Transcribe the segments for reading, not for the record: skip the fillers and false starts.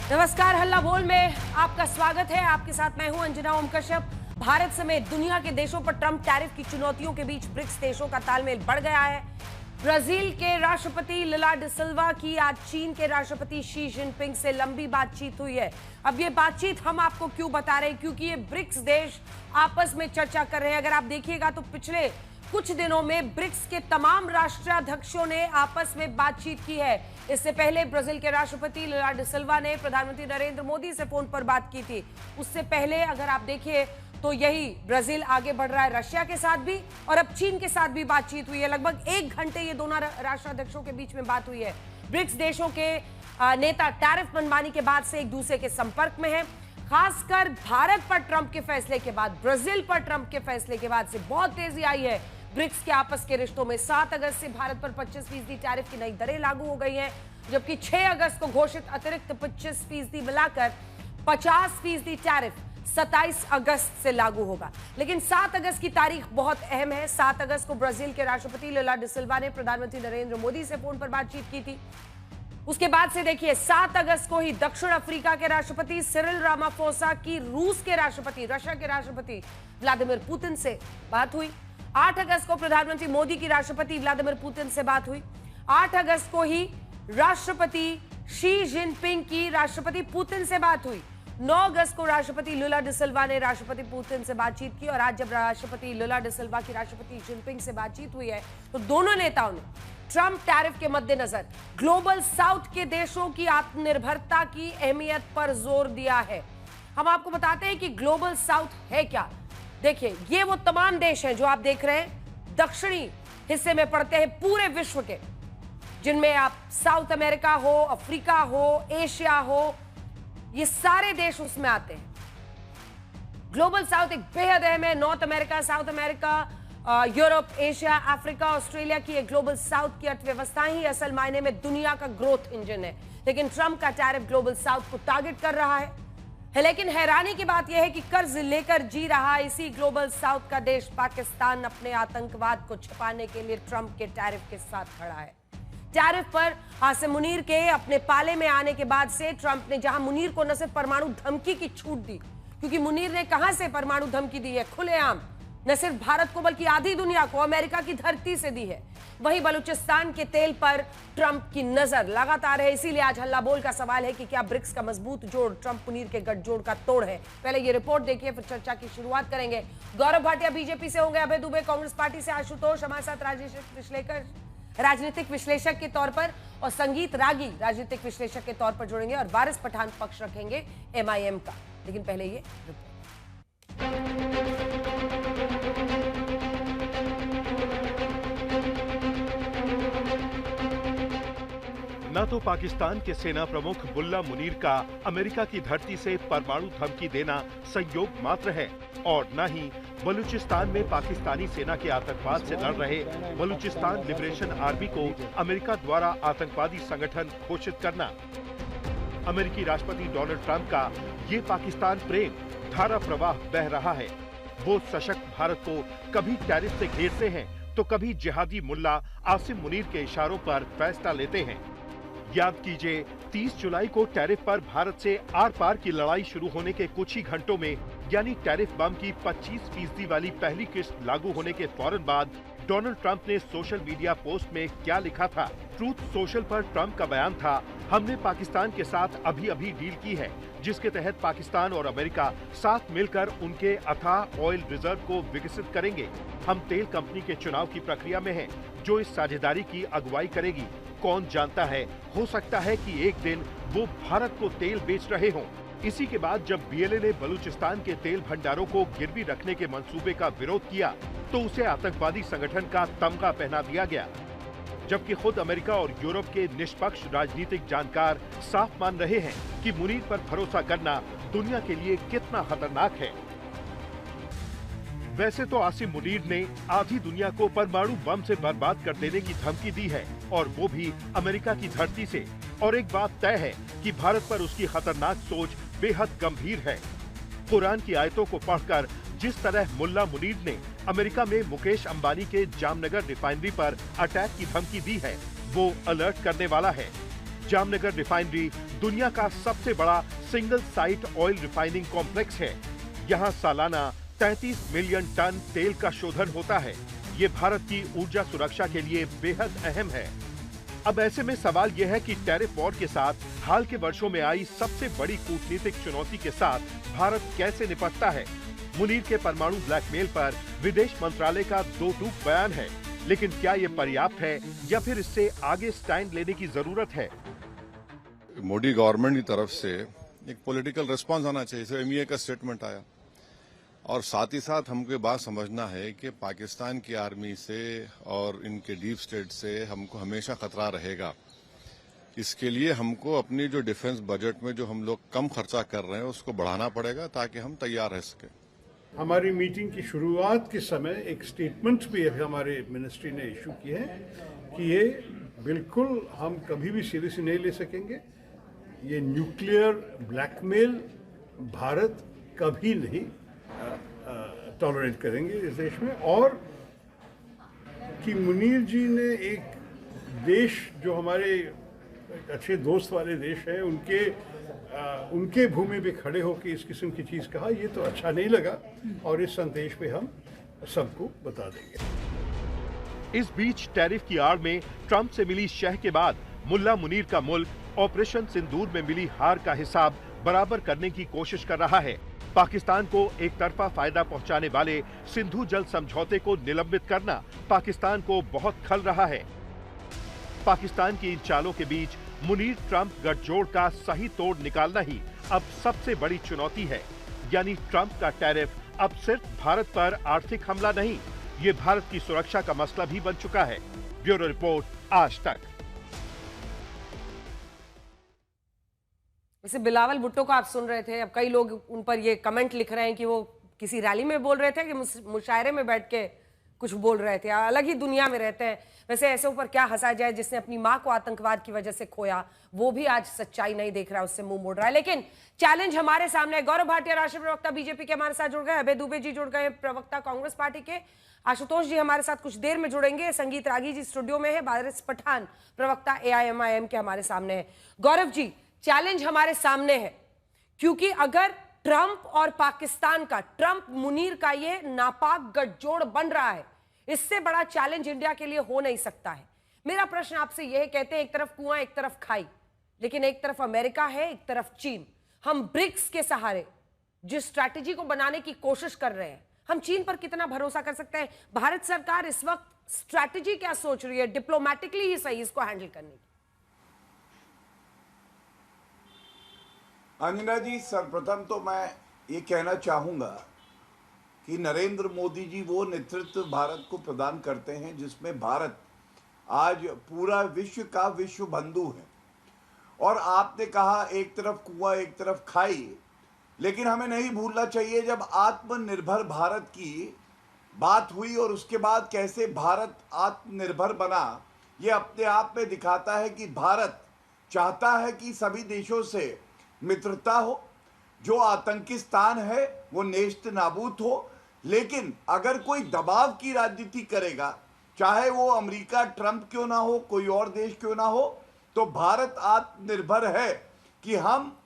नमस्कार, हल्ला बोल में आपका स्वागत है। आपके साथ मैं हूं अंजना ओम कश्यप। भारत समेत दुनिया के देशों पर ट्रंप टैरिफ की चुनौतियों के बीच ब्रिक्स देशों का तालमेल बढ़ गया है। ब्राजील के राष्ट्रपति लुला डी सिल्वा की आज चीन के राष्ट्रपति शी जिनपिंग से लंबी बातचीत हुई है। अब ये बातचीत हम आपको क्यों बता रहे हैं, क्योंकि ये ब्रिक्स देश आपस में चर्चा कर रहे हैं। अगर आप देखिएगा तो पिछले कुछ दिनों में ब्रिक्स के तमाम राष्ट्राध्यक्षों ने आपस में बातचीत की है। इससे पहले ब्राजील के राष्ट्रपति लुला डी सिल्वा ने प्रधानमंत्री नरेंद्र मोदी से फोन पर बात की थी। उससे पहले अगर आप देखिए तो यही ब्राजील आगे बढ़ रहा है रशिया के साथ भी, और अब चीन के साथ भी बातचीत हुई है। लगभग 1 घंटे ये दोनों राष्ट्राध्यक्षों के बीच में बात हुई है। ब्रिक्स देशों के नेता टैरिफ मनमानी के बाद से एक दूसरे के संपर्क में है। खासकर भारत पर ट्रंप के फैसले के बाद, ब्राजील पर ट्रंप के फैसले के बाद से बहुत तेजी आई है ब्रिक्स के आपस के रिश्तों में। 7 अगस्त से भारत पर 25% टैरिफ की नई दरें लागू हो गई हैं, जबकि 6 अगस्त को घोषित अतिरिक्त 25% मिलाकर 50% टैरिफ 27 अगस्त से लागू होगा। लेकिन 7 अगस्त की तारीख बहुत अहम है। 7 अगस्त को ब्राजील के राष्ट्रपति लुला डी सिल्वा ने प्रधानमंत्री नरेंद्र मोदी से फोन पर बातचीत की थी। उसके बाद से देखिए 7 अगस्त को ही दक्षिण अफ्रीका के राष्ट्रपति सिरिल रामाफोसा की रूस के राष्ट्रपति, रशिया के राष्ट्रपति व्लादिमीर पुतिन से बात हुई। 8 अगस्त को प्रधानमंत्री मोदी की राष्ट्रपति व्लादिमीर पुतिन से बात हुई। 8 अगस्त को ही राष्ट्रपति शी जिनपिंग की राष्ट्रपति पुतिन से बात हुई। 9 अगस्त को राष्ट्रपति लुला डी सिल्वा ने राष्ट्रपति पुतिन से बातचीत की, और आज जब राष्ट्रपति लुला डी सिल्वा की राष्ट्रपति जिनपिंग से बातचीत हुई है तो दोनों नेताओं ने ट्रंप टैरिफ के मद्देनजर ग्लोबल साउथ के देशों की आत्मनिर्भरता की अहमियत पर जोर दिया है। हम आपको बताते हैं कि ग्लोबल साउथ है क्या। देखिए, ये वो तमाम देश हैं जो आप देख रहे हैं, दक्षिणी हिस्से में पड़ते हैं पूरे विश्व के, जिनमें आप साउथ अमेरिका हो, अफ्रीका हो, एशिया हो, ये सारे देश उसमें आते हैं। ग्लोबल साउथ एक बेहद अहम है। North America, south America, Europe, Asia, Africa, Australia की एक ग्लोबल साउथ की अर्थव्यवस्था ही असल मायने में दुनिया का ग्रोथ इंजन है। लेकिन ट्रंप का टैरिफ ग्लोबल साउथ को टारगेट कर रहा है। लेकिन हैरानी की बात यह है कि कर्ज लेकर जी रहा इसी ग्लोबल साउथ का देश पाकिस्तान अपने आतंकवाद को छिपाने के लिए ट्रंप के टैरिफ के साथ खड़ा है। टैरिफ पर आसिम मुनीर के अपने पाले में आने के बाद से ट्रंप ने जहां मुनीर को न सिर्फ परमाणु धमकी की छूट दी, क्योंकि मुनीर ने कहां से परमाणु धमकी दी है, खुलेआम न सिर्फ भारत को बल्कि आधी दुनिया को, अमेरिका की धरती से दी है, वहीं बलूचिस्तान के तेल पर ट्रंप की नजर लगातार है। इसीलिए आज हल्ला बोल का सवाल है कि क्या ब्रिक्स का मजबूत जोड़ ट्रंप मुनीर के गठजोड़ का तोड़ है। पहले ये रिपोर्ट देखिए, फिर चर्चा की शुरुआत करेंगे। गौरव भाटिया बीजेपी से होंगे, अभय दुबे कांग्रेस पार्टी से, आशुतोष हमारे साथ राजनीतिक विश्लेषक के तौर पर, और संगीत रागी राजनीतिक विश्लेषक के तौर पर जुड़ेंगे, और वारिस पठान पक्ष रखेंगे MIM का। लेकिन पहले ये न तो पाकिस्तान के सेना प्रमुख मुल्ला मुनीर का अमेरिका की धरती से परमाणु धमकी देना संयोग मात्र है, और न ही बलूचिस्तान में पाकिस्तानी सेना के आतंकवाद से लड़ रहे बलूचिस्तान लिबरेशन आर्मी को अमेरिका द्वारा आतंकवादी संगठन घोषित करना। अमेरिकी राष्ट्रपति डोनाल्ड ट्रंप का ये पाकिस्तान प्रेम धारा प्रवाह बह रहा है। वो सशक्त भारत को कभी टैरिफ से घेरते हैं तो कभी जिहादी मुल्ला आसिम मुनीर के इशारों पर फैसला लेते हैं। याद कीजिए, 30 जुलाई को टैरिफ पर भारत से आर पार की लड़ाई शुरू होने के कुछ ही घंटों में, यानी टैरिफ बम की 25% वाली पहली किस्त लागू होने के फौरन बाद डोनाल्ड ट्रंप ने सोशल मीडिया पोस्ट में क्या लिखा था। ट्रूथ सोशल पर ट्रंप का बयान था, हमने पाकिस्तान के साथ अभी अभी डील की है, जिसके तहत पाकिस्तान और अमेरिका साथ मिलकर उनके अथाह ऑयल रिजर्व को विकसित करेंगे। हम तेल कंपनी के चुनाव की प्रक्रिया में हैं, जो इस साझेदारी की अगुवाई करेगी। कौन जानता है, हो सकता है कि एक दिन वो भारत को तेल बेच रहे हों। इसी के बाद जब BLA ने बलूचिस्तान के तेल भंडारों को गिरवी रखने के मंसूबे का विरोध किया तो उसे आतंकवादी संगठन का तमगा पहना दिया गया, जबकि खुद अमेरिका और यूरोप के निष्पक्ष राजनीतिक जानकार साफ मान रहे हैं कि मुनीर पर भरोसा करना दुनिया के लिए कितना खतरनाक है। वैसे तो आसिम मुनीर ने आधी दुनिया को परमाणु बम से बर्बाद कर देने की धमकी दी है, और वो भी अमेरिका की धरती से। और एक बात तय है कि भारत पर उसकी खतरनाक सोच बेहद गंभीर है। कुरान की आयतों को पढ़कर जिस तरह मुल्ला मुनीर ने अमेरिका में मुकेश अंबानी के जामनगर रिफाइनरी पर अटैक की धमकी दी है, वो अलर्ट करने वाला है। जामनगर रिफाइनरी दुनिया का सबसे बड़ा single site oil refining complex है। यहाँ सालाना 33 मिलियन टन तेल का शोधन होता है। ये भारत की ऊर्जा सुरक्षा के लिए बेहद अहम है। अब ऐसे में सवाल यह है कि टैरिफ वॉर के साथ हाल के वर्षों में आई सबसे बड़ी कूटनीतिक चुनौती के साथ भारत कैसे निपटता है। मुनीर के परमाणु ब्लैकमेल पर विदेश मंत्रालय का दो टूक बयान है, लेकिन क्या ये पर्याप्त है या फिर इससे आगे स्टैंड लेने की जरूरत है? मोदी गवर्नमेंट की तरफ से एक पॉलिटिकल रिस्पांस आना चाहिए। जैसे एमईए का स्टेटमेंट आया, और साथ ही साथ हमको ये बात समझना है कि पाकिस्तान की आर्मी से और इनके डीप स्टेट से हमको हमेशा खतरा रहेगा। इसके लिए हमको अपनी जो डिफेंस बजट में जो हम लोग कम खर्चा कर रहे हैं उसको बढ़ाना पड़ेगा ताकि हम तैयार रह सकें। हमारी मीटिंग की शुरुआत के समय एक स्टेटमेंट भी हमारे मिनिस्ट्री ने इशू की है कि ये बिल्कुल हम कभी भी सीरियसली नहीं ले सकेंगे। ये न्यूक्लियर ब्लैकमेल भारत कभी नहीं टॉलरेट करेंगे इस देश में। और कि मुनीर जी ने एक देश जो हमारे अच्छे दोस्त वाले देश हैं उनके भूमि पे खड़े होकर इस किस्म की चीज़ कहा, ये तो अच्छा नहीं लगा और इस संदेश पे हम सबको बता देंगे। इस बीच टैरिफ की आड़ में ट्रंप से मिली शह के बाद मुल्ला मुनीर का मुल्क ऑपरेशन सिंदूर में मिली हार का हिसाब बराबर करने की कोशिश कर रहा है। पाकिस्तान को एक तरफा फायदा पहुंचाने वाले सिंधु जल समझौते को निलंबित करना पाकिस्तान को बहुत खल रहा है। पाकिस्तान की इन चालों के बीच मुनीर ट्रंप गठजोड़ का सही तोड़ निकालना ही अब सबसे बड़ी चुनौती है। यानी ट्रंप का टैरिफ अब सिर्फ भारत पर आर्थिक हमला नहीं, ये भारत की सुरक्षा का मसला भी बन चुका है। ब्यूरो रिपोर्ट, आज तक। वैसे बिलावल भुट्टो को आप सुन रहे थे, अब कई लोग उन पर ये कमेंट लिख रहे हैं कि वो किसी रैली में बोल रहे थे कि मुशायरे में बैठ के कुछ बोल रहे थे, अलग ही दुनिया में रहते हैं। वैसे ऐसे ऊपर क्या हंसा जाए जिसने अपनी मां को आतंकवाद की वजह से खोया, वो भी आज सच्चाई नहीं देख रहा, उससे मुंह मोड़ रहा है। लेकिन चैलेंज हमारे सामने है। गौरव भाटिया राष्ट्रीय प्रवक्ता बीजेपी के हमारे साथ जुड़ गए, अभय दुबे जी जुड़ गए प्रवक्ता कांग्रेस पार्टी के, आशुतोष जी हमारे साथ कुछ देर में जुड़ेंगे, संगीत रागी जी स्टूडियो में है, बारिश पठान प्रवक्ता AIMIM के हमारे सामने है। गौरव जी, चैलेंज हमारे सामने है क्योंकि अगर ट्रंप और पाकिस्तान का, ट्रंप मुनीर का ये नापाक गठजोड़ बन रहा है, इससे बड़ा चैलेंज इंडिया के लिए हो नहीं सकता है। मेरा प्रश्न आपसे यह है, कहते हैं एक तरफ कुआं एक तरफ खाई, लेकिन एक तरफ अमेरिका है एक तरफ चीन। हम ब्रिक्स के सहारे जिस स्ट्रैटेजी को बनाने की कोशिश कर रहे हैं, हम चीन पर कितना भरोसा कर सकते हैं? भारत सरकार इस वक्त स्ट्रैटेजी क्या सोच रही है, डिप्लोमेटिकली ही सही इसको हैंडल करने की? अंजना जी, सर्वप्रथम तो मैं ये कहना चाहूँगा कि नरेंद्र मोदी जी वो नेतृत्व भारत को प्रदान करते हैं जिसमें भारत आज पूरा विश्व का विश्व बंधु है। और आपने कहा एक तरफ कुआं एक तरफ खाई, लेकिन हमें नहीं भूलना चाहिए जब आत्मनिर्भर भारत की बात हुई और उसके बाद कैसे भारत आत्मनिर्भर बना, ये अपने आप में दिखाता है कि भारत चाहता है कि सभी देशों से मित्रता हो, जो आतंकिस्तान है वो नेस्त नाबूद हो। लेकिन अगर कोई दबाव की राजनीति करेगा, चाहे वो अमेरिका ट्रंप क्यों ना हो, कोई और देश क्यों ना हो, तो भारत आत्मनिर्भर है कि हम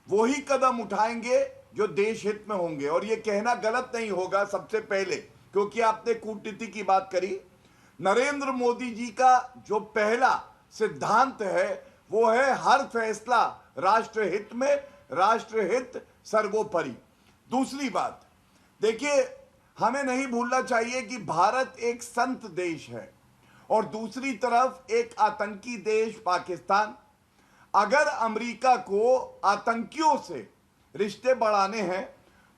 वही कदम उठाएंगे जो देश हित में होंगे। और ये कहना गलत नहीं होगा सबसे पहले, क्योंकि आपने कूटनीति की बात करी। नरेंद्र मोदी जी का जो पहला सिद्धांत है वो है हर फैसला राष्ट्रहित में, राष्ट्रहित सर्वोपरि। दूसरी बात देखिए, हमें नहीं भूलना चाहिए कि भारत एक संत देश है और दूसरी तरफ एक आतंकी देश पाकिस्तान। अगर अमेरिका को आतंकियों से रिश्ते बढ़ाने हैं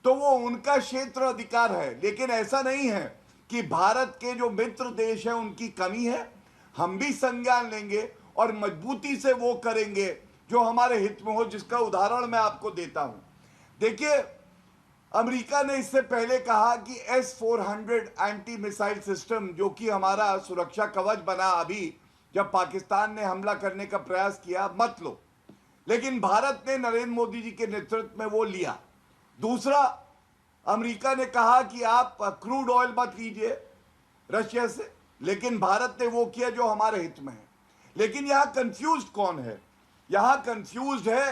तो वो उनका क्षेत्र अधिकार है, लेकिन ऐसा नहीं है कि भारत के जो मित्र देश हैं उनकी कमी है। हम भी संज्ञान लेंगे और मजबूती से वो करेंगे जो हमारे हित में हो, जिसका उदाहरण मैं आपको देता हूं। देखिए, अमेरिका ने इससे पहले कहा कि S-400 एंटी मिसाइल सिस्टम, जो कि हमारा सुरक्षा कवच बना अभी जब पाकिस्तान ने हमला करने का प्रयास किया, मत लो। लेकिन भारत ने नरेंद्र मोदी जी के नेतृत्व में वो लिया। दूसरा, अमेरिका ने कहा कि आप क्रूड ऑयल मत लीजिए रशिया से, लेकिन भारत ने वो किया जो हमारे हित में है। लेकिन यहां कंफ्यूज कौन है? यहां कंफ्यूज्ड है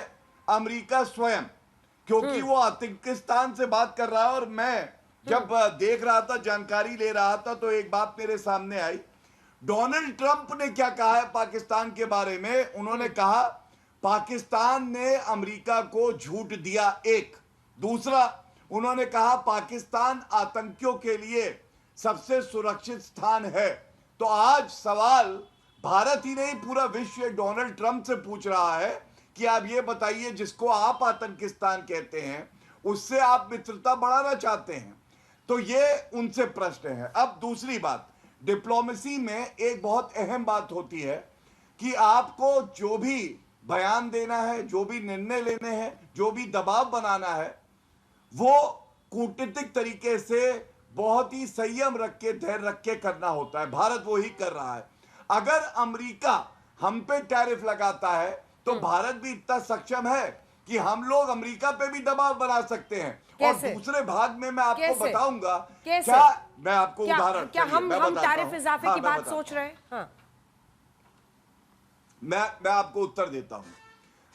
अमेरिका स्वयं, क्योंकि वो आतंकिस्तान से बात कर रहा है। और मैं जब देख रहा था, जानकारी ले रहा था, तो एक बात मेरे सामने आई। डोनाल्ड ट्रंप ने क्या कहा है पाकिस्तान के बारे में? उन्होंने कहा पाकिस्तान ने अमेरिका को झूठ दिया। एक दूसरा, उन्होंने कहा पाकिस्तान आतंकियों के लिए सबसे सुरक्षित स्थान है। तो आज सवाल भारत ही नहीं, पूरा विश्व डोनाल्ड ट्रंप से पूछ रहा है कि आप ये बताइए, जिसको आप आतंकिस्तान कहते हैं उससे आप मित्रता बढ़ाना चाहते हैं। तो ये उनसे प्रश्न है। अब दूसरी बात, डिप्लोमेसी में एक बहुत अहम बात होती है कि आपको जो भी बयान देना है, जो भी निर्णय लेने हैं, जो भी दबाव बनाना है, वो कूटनीतिक तरीके से बहुत ही संयम रख के, धैर्य रख के करना होता है। भारत वो ही कर रहा है। अगर अमेरिका हम पे टैरिफ लगाता है तो भारत भी इतना सक्षम है कि हम लोग अमेरिका पे भी दबाव बना सकते हैं। और दूसरे भाग में मैं आपको बताऊंगा क्या, मैं आपको उदाहरण, क्या हम टैरिफ इजाफे की बात सोच रहे हैं? हाँ। मैं आपको उत्तर देता हूं।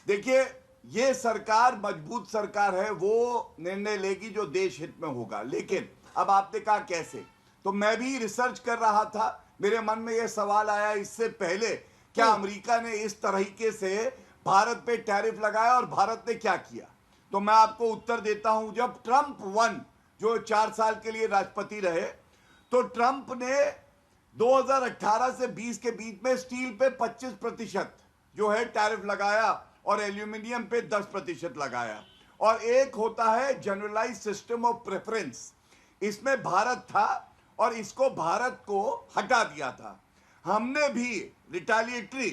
देखिए, ये सरकार मजबूत सरकार है, वो निर्णय लेगी जो देश हित में होगा। लेकिन अब आपने कहा कैसे, तो मैं भी रिसर्च कर रहा था, मेरे मन में यह सवाल आया इससे पहले, क्या अमेरिका ने इस तरीके से भारत पे टैरिफ लगाया और भारत ने क्या किया? तो मैं आपको उत्तर देता हूं। जब ट्रंप 1 जो 4 साल के लिए राष्ट्रपति रहे, तो ट्रंप ने 2018 से 20 के बीच में स्टील पे 25% जो है टैरिफ लगाया और एल्यूमिनियम पे 10% लगाया। और एक होता है जनरलाइज सिस्टम ऑफ प्रेफरेंस, इसमें भारत था और इसको भारत को हटा दिया था। हमने भी रिटेलिएटरी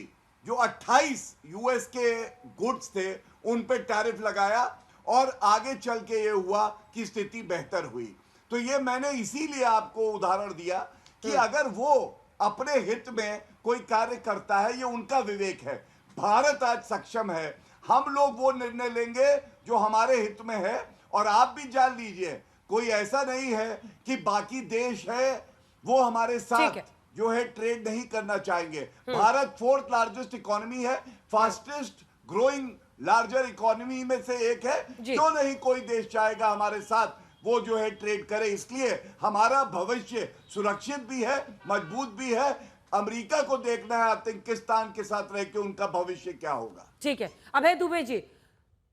जो 28 यूएस के गुड्स थे उन पे टैरिफ लगाया और आगे चल के ये हुआ कि स्थिति बेहतर हुई। तो ये मैंने इसीलिए आपको उदाहरण दिया कि अगर वो अपने हित में कोई कार्य करता है, ये उनका विवेक है। भारत आज सक्षम है, हम लोग वो निर्णय लेंगे जो हमारे हित में है। और आप भी जान लीजिए, कोई ऐसा नहीं है कि बाकी देश है वो हमारे साथ जो है ट्रेड नहीं करना चाहेंगे। भारत 4th लार्जेस्ट इकोनॉमी है, फास्टेस्ट ग्रोइंग लार्जर इकोनॉमी में से एक है। क्यों नहीं कोई देश चाहेगा हमारे साथ वो जो है ट्रेड करे? इसलिए हमारा भविष्य सुरक्षित भी है, मजबूत भी है। अमेरिका को देखना है आतंकिस्तान के साथ रह के उनका भविष्य क्या होगा। ठीक है, अभय दुबे जी,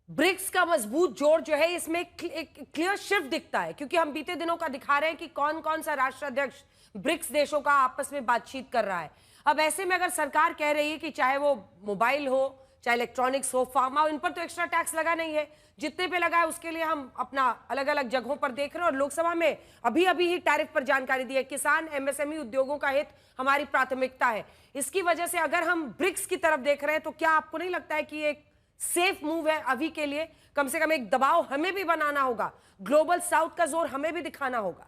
ब्रिक्स का मजबूत जोड़ जो है, इसमें एक क्लियर शिफ्ट दिखता है, क्योंकि हम बीते दिनों का दिखा रहे हैं कि कौन कौन सा राष्ट्राध्यक्ष ब्रिक्स देशों का आपस में बातचीत कर रहा है। अब ऐसे में अगर सरकार कह रही है कि चाहे वो मोबाइल हो, चाहे इलेक्ट्रॉनिक्स हो, फार्मा हो, इन पर तो एक्स्ट्रा टैक्स लगा नहीं है, जितने पे लगा है उसके लिए हम अपना अलग अलग जगहों पर देख रहे हैं। और लोकसभा में अभी अभी ही टैरिफ पर जानकारी दी है। किसान, एमएसएमई उद्योगों का हित हमारी प्राथमिकता है। इसकी वजह से अगर हम ब्रिक्स की तरफ देख रहे हैं, तो क्या आपको नहीं लगता है कि एक सेफ मूव है अभी के लिए? कम से कम एक दबाव हमें भी बनाना होगा, ग्लोबल साउथ का जोर हमें भी दिखाना होगा।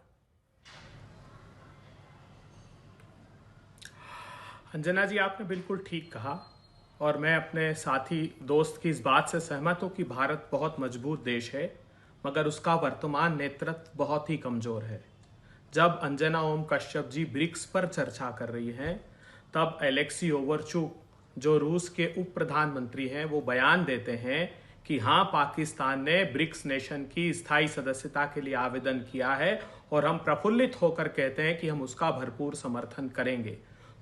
अंजना जी, आपने बिल्कुल ठीक कहा और मैं अपने साथी दोस्त की इस बात से सहमत हूं कि भारत बहुत मजबूत देश है, मगर उसका वर्तमान नेतृत्व बहुत ही कमजोर है। जब अंजना ओम कश्यप जी ब्रिक्स पर चर्चा कर रही हैं, तब एलेक्सी ओवरचुक जो रूस के उप प्रधानमंत्री हैं, वो बयान देते हैं कि हाँ, पाकिस्तान ने ब्रिक्स नेशन की स्थायी सदस्यता के लिए आवेदन किया है और हम प्रफुल्लित होकर कहते हैं कि हम उसका भरपूर समर्थन करेंगे।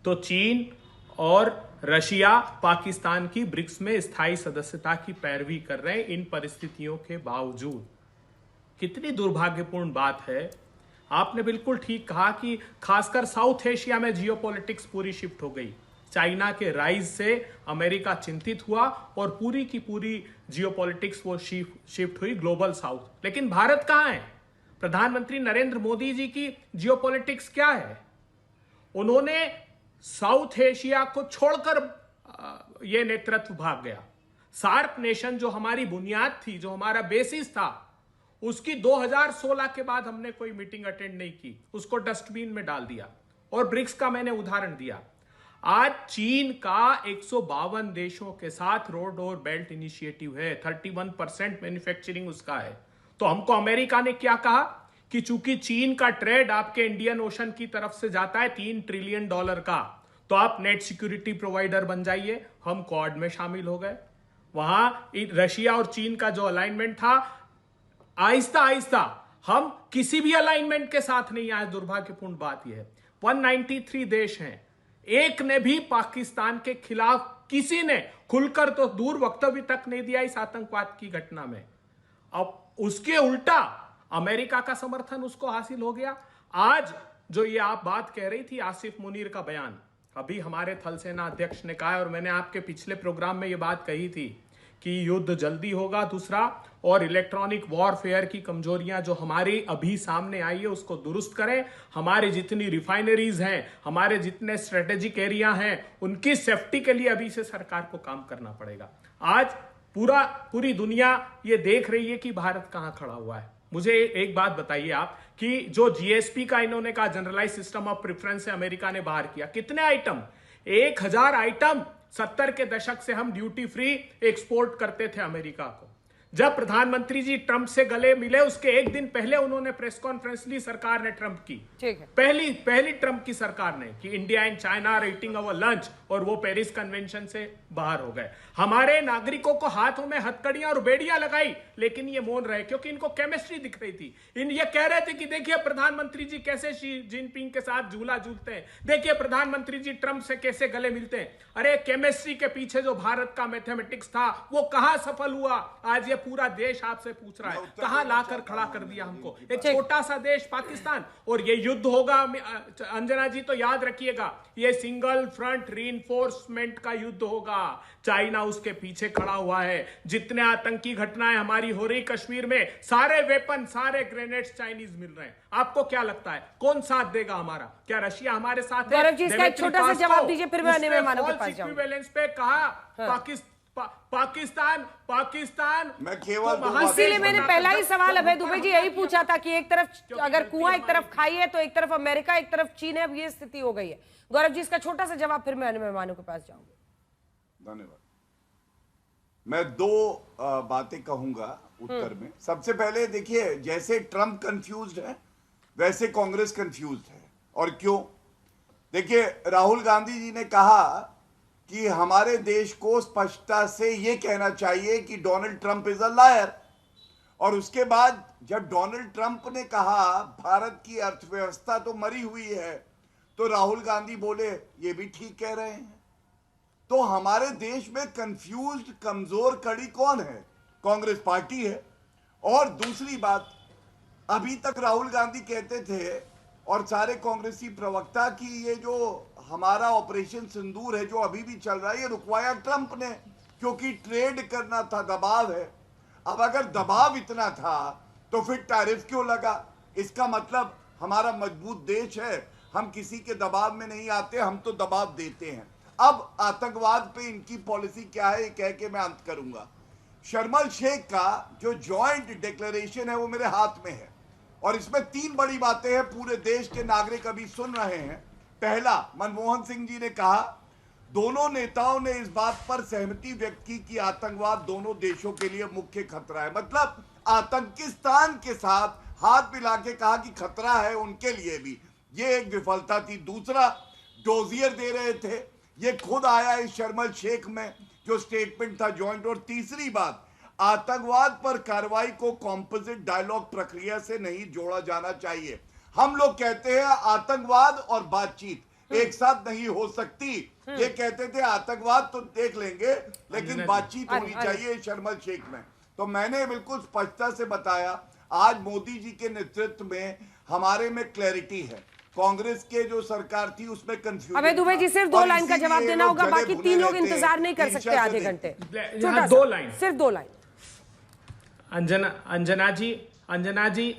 तो चीन और रशिया पाकिस्तान की ब्रिक्स में स्थायी सदस्यता की पैरवी कर रहे हैं। इन परिस्थितियों के बावजूद कितनी दुर्भाग्यपूर्ण बात है। आपने बिल्कुल ठीक कहा कि खासकर साउथ एशिया में जियोपॉलिटिक्स पूरी शिफ्ट हो गई। चाइना के राइज से अमेरिका चिंतित हुआ और पूरी की पूरी जियोपॉलिटिक्स वो शिफ्ट हुई ग्लोबल साउथ। लेकिन भारत कहां है? प्रधानमंत्री नरेंद्र मोदी जी की जियोपॉलिटिक्स क्या है? उन्होंने साउथ एशिया को छोड़कर यह नेतृत्व भाग गया। सार्क नेशन जो हमारी बुनियाद थी, जो हमारा बेसिस था, उसकी 2016 के बाद हमने कोई मीटिंग अटेंड नहीं की, उसको डस्टबिन में डाल दिया। और ब्रिक्स का मैंने उदाहरण दिया। आज चीन का 152 देशों के साथ रोड और बेल्ट इनिशिएटिव है, 31% मैन्युफैक्चरिंग उसका है। तो हमको अमेरिका ने क्या कहा कि चूंकि चीन का ट्रेड आपके इंडियन ओशन की तरफ से जाता है $3 ट्रिलियन का, तो आप नेट सिक्योरिटी प्रोवाइडर बन जाइए। हम क्वाड में शामिल हो गए। वहां रशिया और चीन का जो अलाइनमेंट था, आहिस्ता आहिस्ता हम किसी भी अलाइनमेंट के साथ नहीं आए। दुर्भाग्यपूर्ण बात यह है 193 देश हैं, एक ने भी पाकिस्तान के खिलाफ किसी ने खुलकर तो दूर वक्तव्य तक नहीं दिया इस आतंकवाद की घटना में। अब उसके उल्टा अमेरिका का समर्थन उसको हासिल हो गया। आज जो ये आप बात कह रही थी आसिफ मुनीर का बयान, अभी हमारे थल सेना अध्यक्ष ने कहा है और मैंने आपके पिछले प्रोग्राम में ये बात कही थी कि युद्ध जल्दी होगा। दूसरा, और इलेक्ट्रॉनिक वॉरफेयर की कमजोरियां जो हमारी अभी सामने आई है उसको दुरुस्त करें। हमारे जितनी रिफाइनरीज हैं, हमारे जितने स्ट्रेटेजिक एरिया हैं, उनकी सेफ्टी के लिए अभी से सरकार को काम करना पड़ेगा। आज पूरी दुनिया ये देख रही है कि भारत कहां खड़ा हुआ है। मुझे एक बात बताइए आप कि जो जीएसपी का इन्होंने कहा, जनरलाइज सिस्टम ऑफ प्रेफरेंस से अमेरिका ने बाहर किया, कितने आइटम? 1000 आइटम 70 के दशक से हम ड्यूटी फ्री एक्सपोर्ट करते थे अमेरिका को। जब प्रधानमंत्री जी ट्रंप से गले मिले उसके एक दिन पहले उन्होंने प्रेस कॉन्फ्रेंस ली सरकार ने ट्रंप की। ठीक है। पहली ट्रंप की सरकार ने कि India and China are eating our lunch, और वो पेरिस कन्वेंशन से बाहर हो गए। हमारे नागरिकों को हाथों में हथकड़ियां और बेड़ियां लगाई, लेकिन ये मौन रहे क्योंकि इनको केमिस्ट्री दिख रही थी। ये कह रहे थे कि देखिए प्रधानमंत्री जी कैसे शी जिनपिंग के साथ झूला झूलते हैं, देखिए प्रधानमंत्री जी ट्रंप से कैसे गले मिलते हैं। अरे केमिस्ट्री के पीछे जो भारत का मैथमेटिक्स था वो कहां सफल हुआ? आज ये पूरा देश आपसे पूछ रहा है, कहां लाकर खड़ा कर दिया हमको। एक छोटा सा देश पाकिस्तान, और ये युद्ध होगा अंजना जी तो याद रखिएगा, ये सिंगल फ्रंट रीइंफोर्समेंट का युद्ध होगा। चाइना उसके पीछे खड़ा हुआ है। जितने आतंकी घटनाएं हमारी हो रही कश्मीर में, सारे वेपन, सारे ग्रेनेड्स चाइनीज मिल रहे हैं। आपको क्या लगता है कौन साथ देगा हमारा? क्या रशिया हमारे साथ है? गौरव जी, इसका एक छोटा सा जवाब दीजिए, फिर मैं अन्य मेहमानों के पास जाऊंगा। इक्विवेलेंस पे कहा पाकिस्तान मैं केवल इसीलिए मैंने पहला ही सवाल अभय दुबे जी यही पूछा था कि एक तरफ अगर कुआं एक तरफ खाई है तो एक तरफ अमेरिका एक तरफ चीन है। अब ये स्थिति हो गई है। गौरव जी, इसका छोटा सा जवाब, फिर मैं अन्य मेहमानों के पास जाऊंगा। धन्यवाद। मैं 2 बातें कहूंगा उत्तर में। सबसे पहले देखिए, जैसे ट्रंप कंफ्यूज्ड है वैसे कांग्रेस कंफ्यूज्ड है। और क्यों? देखिए, राहुल गांधी जी ने कहा कि हमारे देश को स्पष्टता से यह कहना चाहिए कि Donald Trump is a liar, और उसके बाद जब डोनाल्ड ट्रंप ने कहा भारत की अर्थव्यवस्था तो मरी हुई है, तो राहुल गांधी बोले ये भी ठीक कह रहे हैं। तो हमारे देश में कंफ्यूज्ड कमजोर कड़ी कौन है? कांग्रेस पार्टी है। और दूसरी बात, अभी तक राहुल गांधी कहते थे और सारे कांग्रेसी प्रवक्ता कि ये जो हमारा ऑपरेशन सिंदूर है जो अभी भी चल रहा है, ये रुकवाया ट्रंप ने क्योंकि ट्रेड करना था, दबाव है। अब अगर दबाव इतना था तो फिर टैरिफ क्यों लगा? इसका मतलब हमारा मजबूत देश है, हम किसी के दबाव में नहीं आते, हम तो दबाव देते हैं। अब आतंकवाद पे इनकी पॉलिसी क्या है ये कह के मैं अंत करूंगा। शर्म एल शेख का जो जॉइंट डिक्लेरेशन है वो मेरे हाथ में है, और इसमें 3 बड़ी बातें हैं, पूरे देश के नागरिक अभी सुन रहे हैं। पहला, मनमोहन सिंह जी ने कहा, दोनों नेताओं ने इस बात पर सहमति व्यक्त की कि आतंकवाद दोनों देशों के लिए मुख्य खतरा है। मतलब आतंकिस्तान के साथ हाथ मिला के कहा कि खतरा है उनके लिए भी। ये एक विफलता थी। दूसरा, डोजियर दे रहे थे, ये खुद आया इस शर्म एल शेख में जो स्टेटमेंट था जॉइंट। और तीसरी बात, आतंकवाद पर कार्रवाई को कॉम्पोजिट डायलॉग प्रक्रिया से नहीं जोड़ा जाना चाहिए। हम लोग कहते हैं आतंकवाद और बातचीत एक साथ नहीं हो सकती। ये कहते थे आतंकवाद तो देख लेंगे लेकिन बातचीत होनी चाहिए शर्म एल शेख में। तो मैंने बिल्कुल स्पष्टता से बताया, आज मोदी जी के नेतृत्व में हमारे में क्लैरिटी है। कांग्रेस के जो सरकार थी उसमें कंफ्यूजन। अबे दुबे जी, सिर्फ 2 लाइन का जवाब देना होगा, बाकी 3 लोग इंतजार नहीं कर सकते आधे घंटे। छोटा 2 लाइन, सिर्फ 2 लाइन। अंजना जी,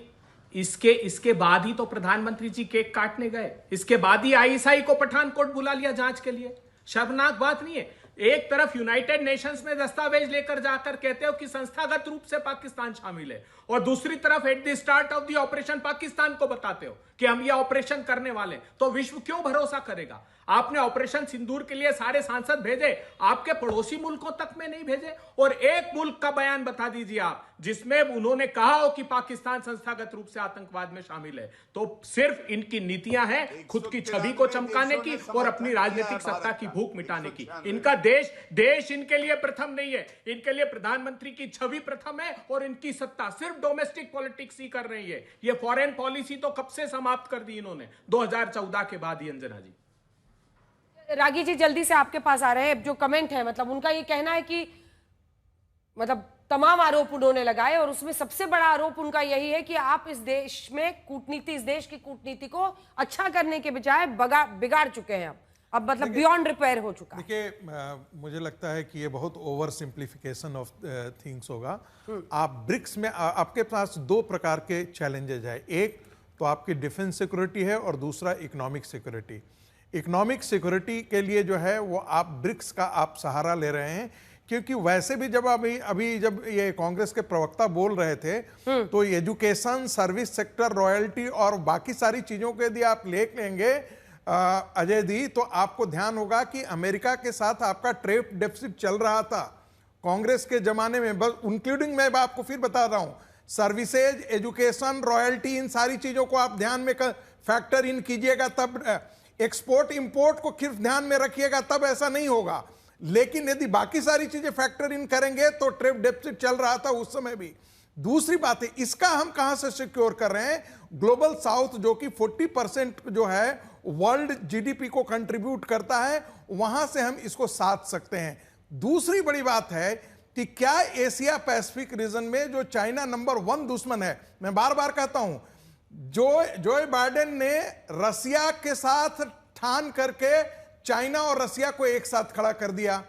इसके बाद ही तो प्रधानमंत्री जी केक काटने गए, इसके बाद ही आईएसआई को पठानकोट बुला लिया जांच के लिए। शर्मनाक बात नहीं है? एक तरफ यूनाइटेड नेशंस में दस्तावेज लेकर जाकर कहते हो कि संस्थागत रूप से पाकिस्तान शामिल है, और दूसरी तरफ at the start of the operation Pakistan को बताते हो कि हम ये ऑपरेशन करने वाले। तो विश्व क्यों भरोसा करेगा? आपने ऑपरेशन सिंदूर के लिए सारे सांसद भेजे, आपके पड़ोसी मुल्कों तक में नहीं भेजे। और एक मुल्क का बयान बता दीजिए आप जिसमें उन्होंने कहा हो कि पाकिस्तान संस्थागत रूप से आतंकवाद में शामिल है। तो सिर्फ इनकी नीतियां हैं खुद की छवि को चमकाने की और अपनी राजनीतिक सत्ता की भूख मिटाने की। इनका देश इनके लिए प्रथम नहीं है, इनके लिए प्रधानमंत्री की छवि प्रथम है और इनकी सत्ता। सिर्फ डोमेस्टिक पॉलिटिक्स ही कर रही है। ये फॉरेन पॉलिसी तो कब से समाप्त कर दी इन्होंने, 2014 के बाद ही। अंजना जी, रागी जी जल्दी से आपके पास आ रहे हैं। जो कमेंट है, मतलब उनका ये कहना है कि मतलब तमाम आरोप उन्होंने लगाए और उसमें सबसे बड़ा आरोप उनका यही है कि आप इस देश में कूटनीति, इस देश की कूटनीति को अच्छा करने के बजाय बिगाड़ चुके हैं। अब मतलब बियॉन्ड रिपेयर हो चुका है। देखिए, मुझे लगता है कि ये बहुत ओवर सिंप्लीफिकेशन ऑफ थिंग्स होगा। आप ब्रिक्स में आपके पास दो प्रकार के चैलेंजेस है। एक तो आपकी डिफेंस सिक्योरिटी है और दूसरा इकोनॉमिक सिक्योरिटी। इकोनॉमिक सिक्योरिटी के लिए जो है वो आप ब्रिक्स का आप सहारा ले रहे हैं, क्योंकि वैसे भी जब अभी जब ये कांग्रेस के प्रवक्ता बोल रहे थे तो एजुकेशन, सर्विस सेक्टर, रॉयल्टी और बाकी सारी चीजों के यदि आप लेंगे अजय दी, तो आपको ध्यान होगा कि अमेरिका के साथ आपका ट्रेड डेफिसिट चल रहा था कांग्रेस के जमाने में, बस इंक्लूडिंग मैं आपको फिर बता रहा हूं, सर्विसेज, एजुकेशन, रॉयल्टी, इन सारी चीजों को आप ध्यान में फैक्टर इन कीजिएगा, तब एक्सपोर्ट इंपोर्ट को सिर्फ ध्यान में रखिएगा, तब ऐसा नहीं होगा। लेकिन यदि बाकी सारी चीजें फैक्टर इन करेंगे तो ट्रेड डेफिसिट चल रहा था उस समय भी। दूसरी बात है, इसका हम कहां से सिक्योर कर रहे हैं? ग्लोबल साउथ जो कि 40% जो है वर्ल्ड जीडीपी को कंट्रीब्यूट करता है, वहां से हम इसको साध सकते हैं। दूसरी बड़ी बात है कि क्या एशिया पैसिफिक रीजन में जो चाइना नंबर 1 दुश्मन है, मैं बार बार कहता हूं, जो बाइडेन ने रसिया के साथ ठान करके चाइना और रसिया को एक साथ खड़ा कर दिया,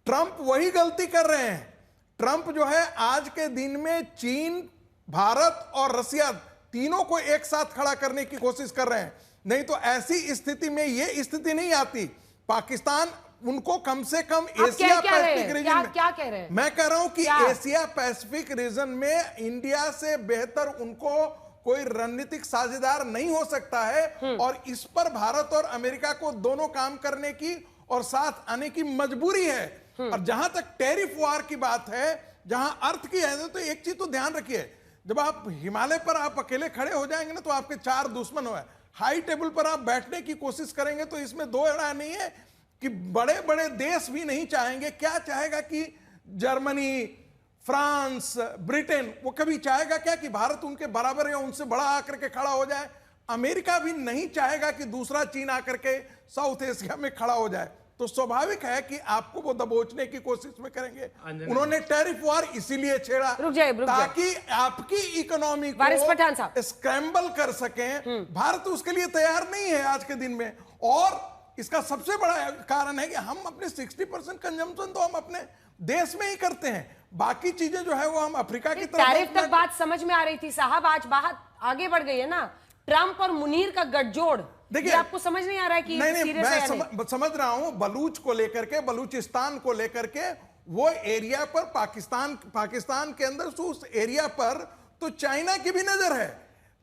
ट्रंप वही गलती कर रहे हैं। ट्रंप जो है आज के दिन में चीन, भारत और रसिया तीनों को एक साथ खड़ा करने की कोशिश कर रहे हैं। नहीं तो ऐसी स्थिति में ये स्थिति नहीं आती। पाकिस्तान उनको कम से कम एशिया पैसिफिक रीजन में, क्या कह रहे हैं? मैं कह रहा हूं कि एशिया पैसिफिक रीजन में इंडिया से बेहतर उनको कोई रणनीतिक साझेदार नहीं हो सकता है। और इस पर भारत और अमेरिका को दोनों काम करने की और साथ आने की मजबूरी है। और जहां तक टैरिफ वार की बात है, जहां अर्थ की है, तो एक चीज तो ध्यान रखिए, जब आप हिमालय पर आप अकेले खड़े हो जाएंगे ना, तो आपके 4 दुश्मन हो। हाई टेबल पर आप बैठने की कोशिश करेंगे तो इसमें दो राय नहीं है कि बड़े बड़े देश भी नहीं चाहेंगे। क्या चाहेगा कि जर्मनी, फ्रांस, ब्रिटेन, वो कभी चाहेगा क्या कि भारत उनके बराबर या उनसे बड़ा आकर के खड़ा हो जाए? अमेरिका भी नहीं चाहेगा कि दूसरा चीन आकर के साउथ एशिया में खड़ा हो जाए। तो स्वाभाविक है कि आपको वो दबोचने की कोशिश में करेंगे। उन्होंने टैरिफ वार इसीलिए छेड़ा ताकि आपकी इकोनॉमी को स्क्रैम्बल कर सकें। भारत उसके लिए तैयार नहीं है आज के दिन में। और इसका सबसे बड़ा कारण है कि हम अपने 60% कंजम्पशन तो हम अपने देश में ही करते हैं, बाकी चीजें जो है वो हम अफ्रीका की तरफ। टैरिफ तक बात समझ में आ रही थी साहब, आज बात आगे बढ़ गई है ना। ट्रंप और मुनीर का गठजोड़, देखिए आपको समझ नहीं आ रहा है कि नहीं, मैं समझ रहा हूं। बलूच को लेकर के, बलूचिस्तान को लेकर के, वो एरिया पर पाकिस्तान के अंदर उस एरिया पर तो चाइना की भी नजर है।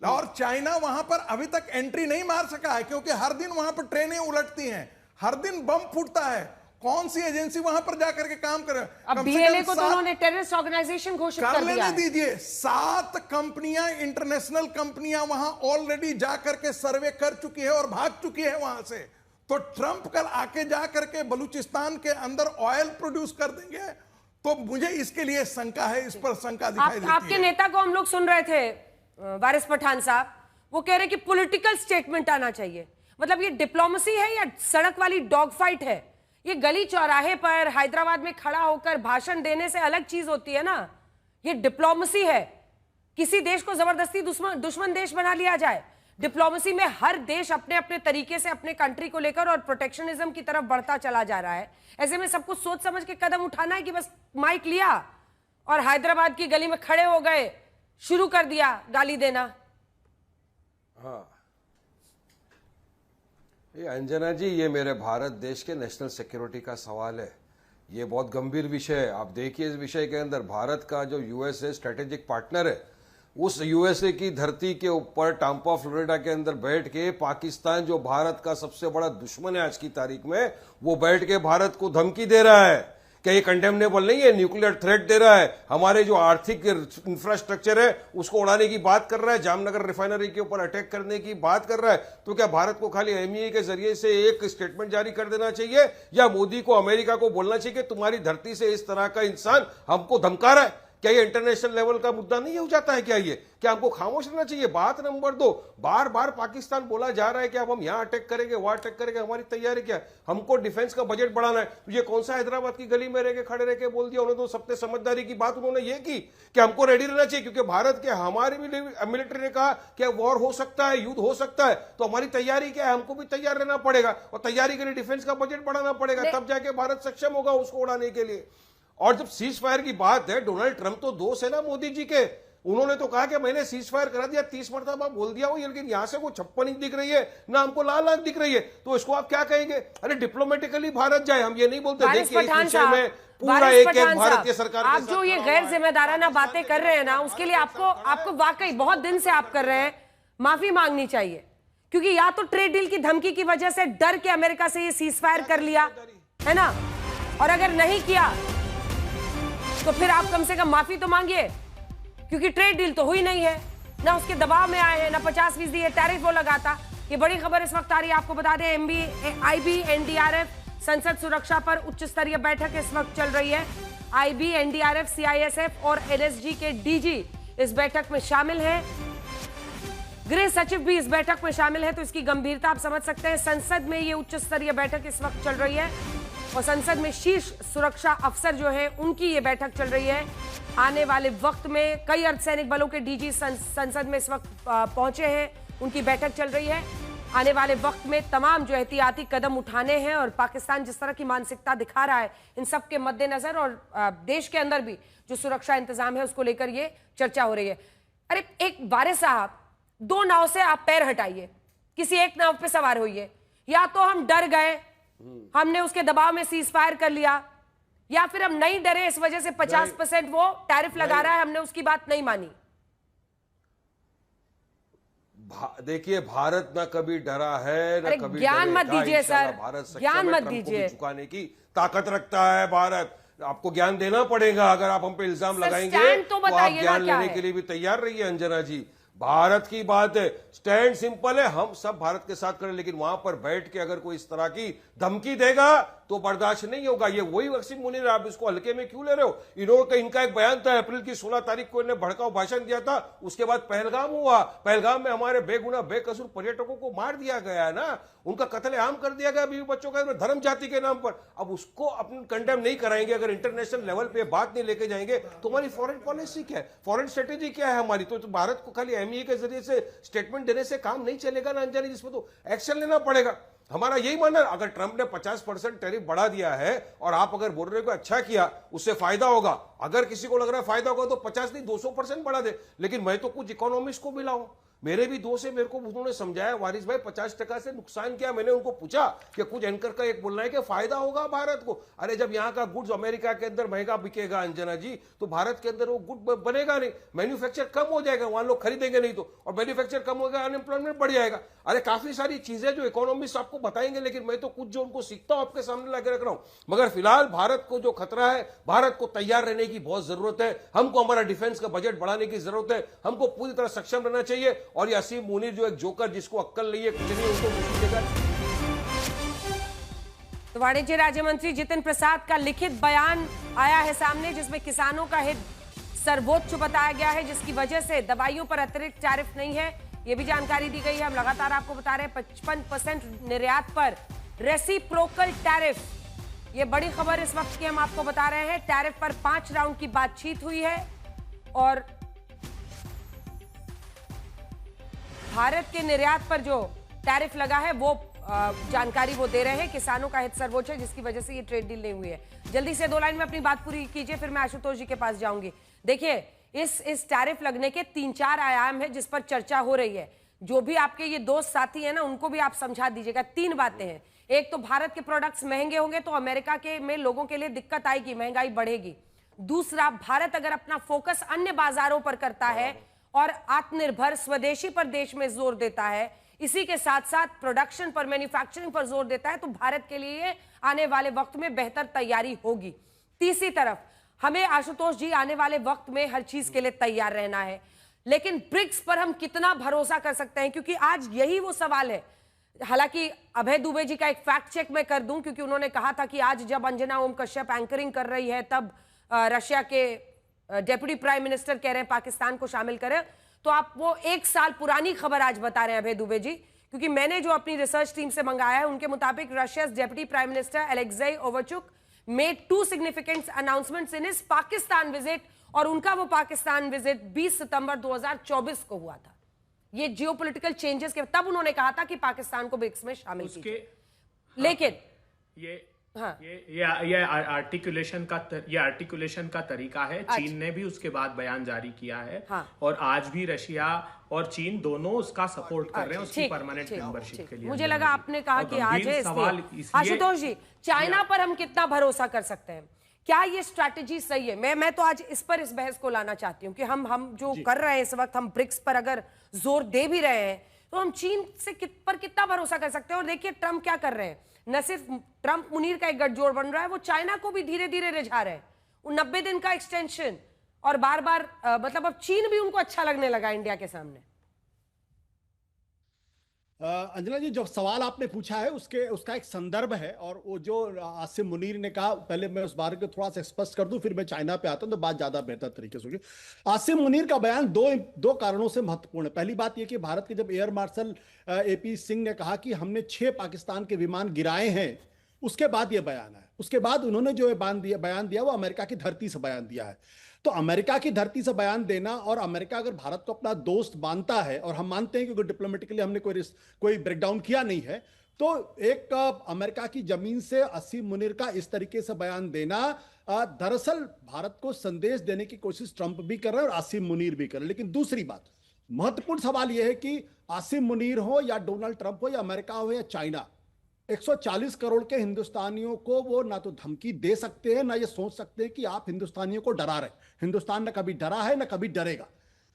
और चाइना वहां पर अभी तक एंट्री नहीं मार सका है, क्योंकि हर दिन वहां पर ट्रेनें उलटती हैं, हर दिन बम फूटता है। कौन सी एजेंसी वहां पर जाकर के काम करे? अब बीएलए को तो उन्होंने टेररिस्ट ऑर्गेनाइजेशन घोषित कर दिया है। दीजिए, 7 कंपनियां, इंटरनेशनल कंपनियां वहां ऑलरेडी जाकर के सर्वे कर चुकी है और भाग चुकी है वहां से। तो ट्रंप कल आके जाकर के बलूचिस्तान के अंदर ऑयल प्रोड्यूस कर देंगे, तो मुझे इसके लिए शंका है, इस पर शंका दिखाई देती है। आपके नेता को हम लोग सुन रहे थे, वारिस पठान साहब, वो कह रहे कि पॉलिटिकल स्टेटमेंट आना चाहिए। मतलब ये डिप्लोमेसी है या सड़क वाली डॉग फाइट है? ये गली चौराहे पर हैदराबाद में खड़ा होकर भाषण देने से अलग चीज होती है ना। ये डिप्लोमेसी है, किसी देश को जबरदस्ती दुश्मन देश बना लिया जाए। डिप्लोमेसी में हर देश अपने अपने तरीके से अपने कंट्री को लेकर और प्रोटेक्शनिज्म की तरफ बढ़ता चला जा रहा है। ऐसे में सबको सोच समझ के कदम उठाना है कि बस माइक लिया और हैदराबाद की गली में खड़े हो गए, शुरू कर दिया गाली देना। हाँ, ये अंजना जी, ये मेरे भारत देश के नेशनल सिक्योरिटी का सवाल है। ये बहुत गंभीर विषय है। आप देखिए, इस विषय के अंदर भारत का जो यूएसए स्ट्रेटेजिक पार्टनर है, उस यूएसए की धरती के ऊपर टाम्पा फ्लोरिडा के अंदर बैठ के पाकिस्तान, जो भारत का सबसे बड़ा दुश्मन है आज की तारीख में, वो बैठ के भारत को धमकी दे रहा है क्या ये कंडेमनेबल नहीं है? न्यूक्लियर थ्रेट दे रहा है, हमारे जो आर्थिक इंफ्रास्ट्रक्चर है उसको उड़ाने की बात कर रहा है, जामनगर रिफाइनरी के ऊपर अटैक करने की बात कर रहा है। तो क्या भारत को खाली MEA के जरिए से एक स्टेटमेंट जारी कर देना चाहिए, या मोदी को, अमेरिका को बोलना चाहिए कि तुम्हारी धरती से इस तरह का इंसान हमको धमका रहा है? क्या ये इंटरनेशनल लेवल का मुद्दा नहीं हो जाता है? क्या हमको खामोश रहना चाहिए? बात नंबर 2, बार बार पाकिस्तान बोला जा रहा है कि अब हम यहां अटैक करेंगे, वहां अटैक करेंगे, हमारी तैयारी क्या है? हमको डिफेंस का बजट बढ़ाना है। तो ये कौन सा हैदराबाद की गली में रह के खड़े रह के बोल दिया? उन्होंने तो सबसे समझदारी की बात उन्होंने ये की कि हमको रेडी रहना चाहिए, क्योंकि भारत के हमारी भी मिलिट्री ने कहा कि वॉर हो सकता है, युद्ध हो सकता है, तो हमारी तैयारी क्या है? हमको भी तैयार रहना पड़ेगा, और तैयारी के लिए डिफेंस का बजट बढ़ाना पड़ेगा, तब जाके भारत सक्षम होगा उसको उड़ाने के लिए। और जब सीज फायर की बात है, डोनाल्ड ट्रंप तो दोस्त है ना मोदी जी के, उन्होंने तो कहा कि मैंने सीज फायर करा दिया, 30 मरतबा बोल दिया हो, लेकिन यहां से वो 56 इंच दिख रही है ना, हमको लाल आंख दिख रही है, तो इसको आप क्या कहेंगे? अरे डिप्लोमेटिकली भारत जाए, हम ये नहीं बोलते। देखिए इस विषय में पूरा एक भारतीय सरकार, आप जो ये गैर जिम्मेदाराना बातें कर रहे हैं ना, उसके लिए आपको वाकई बहुत दिन से आप कर रहे हैं, माफी मांगनी चाहिए। क्योंकि या तो ट्रेड डील की धमकी की वजह से डर के अमेरिका से ये सीज फायर कर लिया है ना, और अगर नहीं किया तो फिर आप कम से कम माफी तो मांगिए, क्योंकि ट्रेड डील तो हुई नहीं है, ना उसके दबाव में आए हैं, ना 50% ये टैरिफ वो लगाता। ये बड़ी खबर इस वक्त आ रही है, आपको बता दें IB NDRF संसद सुरक्षा पर उच्च स्तरीय बैठक इस वक्त चल रही है। IB NDRF CISF और NSG के DG इस बैठक में शामिल हैं, गृह सचिव भी इस बैठक में शामिल है, तो इसकी गंभीरता आप समझ सकते हैं। संसद में ये उच्च स्तरीय बैठक इस वक्त चल रही है, और संसद में शीर्ष सुरक्षा अफसर जो है उनकी ये बैठक चल रही है। आने वाले वक्त में कई अर्धसैनिक बलों के DG संसद में इस वक्त पहुंचे हैं, उनकी बैठक चल रही है। आने वाले वक्त में तमाम जो एहतियाती कदम उठाने हैं, और पाकिस्तान जिस तरह की मानसिकता दिखा रहा है, इन सब के मद्देनजर और देश के अंदर भी जो सुरक्षा इंतजाम है उसको लेकर ये चर्चा हो रही है। अरे एक वारिस साहब, 2 नाव से आप पैर हटाइए, किसी एक नाव पे सवार होइए। या तो हम डर गए, हमने उसके दबाव में सीज फायर कर लिया, या फिर हम नहीं डरे, इस वजह से 50% वो टैरिफ लगा रहा है, हमने उसकी बात नहीं मानी। देखिए, भारत ना कभी डरा है ना कभी ज्ञान मत दीजिए सर, भारत ज्ञान मत दीजिए। चुकाने की ताकत रखता है भारत, आपको ज्ञान देना पड़ेगा। अगर आप हम पे इल्जाम लगाएंगे तो आप ज्ञान लेने के लिए भी तैयार रहिए। अंजना जी, भारत की बात है, स्टैंड सिंपल है, हम सब भारत के साथ करें, लेकिन वहां पर बैठ के अगर कोई इस तरह की धमकी देगा तो बर्दाश्त नहीं होगा। ये वही वसीम मुनीर, आप इसको हल्के में क्यों ले रहे हो? इनका एक बयान था, अप्रैल की 16 तारीख को इन्हें भड़काऊ भाषण दिया था, उसके बाद पहलगाम हुआ, पहलगाम में हमारे बेगुनाह बेकसूर पर्यटकों को मार दिया गया है ना, उनका कत्लेआम कर दिया गया बीवी बच्चों का धर्म जाति के नाम पर। अब उसको अपन कंडेम नहीं कराएंगे, अगर इंटरनेशनल लेवल पे बात नहीं लेके जाएंगे तो हमारी फॉरेन पॉलिसी क्या है, फॉरेन स्ट्रेटेजी क्या है हमारी? तो भारत को खाली MEA के जरिए से स्टेटमेंट देने से काम नहीं चलेगा ना अंजनी, जिसमें तो एक्शन लेना पड़ेगा। हमारा यही मानना है, अगर ट्रंप ने 50% टैरिफ बढ़ा दिया है और आप अगर बोल रहे हो कि अच्छा किया, उससे फायदा होगा, अगर किसी को लग रहा है फायदा होगा तो 50 नहीं 200% बढ़ा दे। लेकिन मैं तो कुछ इकोनॉमिस्ट को मिलाऊं, मेरे भी दोस्त है, मेरे को उन्होंने समझाया, वारिस भाई 50% से नुकसान क्या? मैंने उनको पूछा कि कुछ एंकर का एक बोलना है कि फायदा होगा भारत को। अरे जब यहाँ का गुड्स अमेरिका के अंदर महंगा बिकेगा अंजना जी, तो भारत के अंदर वो गुड बनेगा नहीं, मैन्युफैक्चर कम हो जाएगा, वहां लोग खरीदेंगे नहीं तो, और मैन्युफैक्चर कम होगा, अनएम्प्लॉयमेंट बढ़ जाएगा। अरे काफी सारी चीजें जो इकोनॉमिस्ट आपको बताएंगे, लेकिन मैं तो कुछ जो उनको सीखता हूं आपके सामने लाके रख रहा हूं। मगर फिलहाल भारत को जो खतरा है, भारत को तैयार रहने की बहुत जरूरत है, हमको हमारा डिफेंस का बजट बढ़ाने की जरूरत है, हमको पूरी तरह सक्षम रहना चाहिए। और ये असीम मुनीर जो एक जोकर, जिसको अक्कल नहीं है, कुछ नहीं, उसको मुश्किल देगा। तो वाणिज्य राज्य मंत्री जितिन प्रसाद का लिखित बयान आया है सामने, जिसमें किसानों का हित सर्वोच्च बताया गया है, जिसकी वजह से दवाइयों पर अतिरिक्त टैरिफ नहीं है, ये भी जानकारी दी गई है। हम लगातार आपको बता रहे हैं 55% निर्यात पर रेसिप्रोकल टैरिफ, ये बड़ी खबर इस वक्त की हम आपको बता रहे हैं। टैरिफ पर 5 राउंड की बातचीत हुई है, और भारत के निर्यात पर जो टैरिफ लगा है वो जानकारी वो दे रहे हैं। किसानों का हित सर्वोच्च है, जिसकी वजह से ये ट्रेड डील नहीं हुई है। जल्दी से 2 लाइन में अपनी बात पूरी कीजिए, फिर मैं आशुतोष जी के पास जाऊंगी। देखिए, इस टैरिफ लगने के 3-4 आयाम है जिस पर चर्चा हो रही है। जो भी आपके ये दोस्त साथी है ना, उनको भी आप समझा दीजिएगा। 3 बातें हैं। एक तो भारत के प्रोडक्ट्स महंगे होंगे तो अमेरिका के में लोगों के लिए दिक्कत आएगी, महंगाई बढ़ेगी। दूसरा, भारत अगर अपना फोकस अन्य बाजारों पर करता है और आत्मनिर्भर स्वदेशी पर देश में जोर देता है, इसी के साथ साथ प्रोडक्शन पर, मैन्युफैक्चरिंग पर जोर देता है, तो भारत के लिए आने वाले वक्त में बेहतर तैयारी होगी। तीसरी तरफ हमें आशुतोष जी आने वाले वक्त में हर चीज के लिए तैयार रहना है, लेकिन ब्रिक्स पर हम कितना भरोसा कर सकते हैं, क्योंकि आज यही वो सवाल है। हालांकि अभय दुबे जी का एक फैक्ट चेक मैं कर दूं, क्योंकि उन्होंने कहा था कि आज जब अंजना ओम कश्यप एंकरिंग कर रही है तब रशिया के डेप्यूटी प्राइम मिनिस्टर कह रहे हैं पाकिस्तान को शामिल करें, तो आप वो 1 साल पुरानी खबर आज बता रहे हैं अभय दुबे जी, क्योंकि मैंने जो अपनी रिसर्च टीम से मंगाया है उनके मुताबिक Russia deputy prime minister Alexei Overchuk made 2 significant announcements in his Pakistan visit, और उनका वो पाकिस्तान विजिट 20 सितंबर 2024 को हुआ था। ये जियोपॉलिटिकल चेंजेस के तब उन्होंने कहा था कि पाकिस्तान को ब्रिक्स में शामिल कीजिए, लेकिन ये आर्टिकुलेशन का तरीका है। चीन ने भी उसके बाद बयान जारी किया है, और आज भी रशिया और चीन दोनों उसका सपोर्ट कर रहे हैं, उसकी परमानेंट मेंबरशिप के लिए। मुझे लगा आपने कहा कि आज है सवाल। आशुतोष जी, चाइना पर हम कितना भरोसा कर सकते हैं? क्या ये स्ट्रैटेजी सही है? मैं तो आज इस बहस को लाना चाहती हूँ कि हम जो कर रहे हैं इस वक्त, हम ब्रिक्स पर अगर जोर दे भी रहे हैं तो हम चीन से पर कितना भरोसा कर सकते हैं? और देखिए ट्रंप क्या कर रहे हैं, न सिर्फ ट्रंप मुनीर का एक गठजोड़ बन रहा है, वो चाइना को भी धीरे धीरे रिझा रहे हैं। वो 90 दिन का एक्सटेंशन, और बार बार मतलब अब चीन भी उनको अच्छा लगने लगा इंडिया के सामने। अंजना जी, जो सवाल आपने पूछा है उसका एक संदर्भ है, और वो जो आसिम मुनीर ने कहा, पहले मैं उस बारे को थोड़ा सा स्पष्ट कर दूं, फिर मैं चाइना पे आता हूं तो बात ज्यादा बेहतर तरीके से होगी। आसिम मुनीर का बयान दो कारणों से महत्वपूर्ण है। पहली बात यह कि भारत के जब एयर मार्शल AP सिंह ने कहा कि हमने 6 पाकिस्तान के विमान गिराए हैं, उसके बाद यह बयान है। उसके बाद उन्होंने जो बयान दिया वो अमेरिका की धरती से बयान दिया है। तो अमेरिका की धरती से बयान देना, और अमेरिका अगर भारत को अपना दोस्त मानता है, और हम मानते हैं कि डिप्लोमेटिकली हमने कोई ब्रेकडाउन किया नहीं है, तो एक अमेरिका की जमीन से आसिम मुनीर का इस तरीके से बयान देना दरअसल भारत को संदेश देने की कोशिश ट्रंप भी कर रहे हैं और आसिम मुनीर भी कर रहे हैं। लेकिन दूसरी बात, महत्वपूर्ण सवाल यह है कि आसिम मुनीर हो या डोनाल्ड ट्रंप हो या अमेरिका हो या चाइना, 140 करोड़ के हिंदुस्तानियों को वो ना तो धमकी दे सकते हैं, ना ये सोच सकते हैं कि आप हिंदुस्तानियों को डरा रहे। हिंदुस्तान ना कभी डरा है ना कभी डरेगा।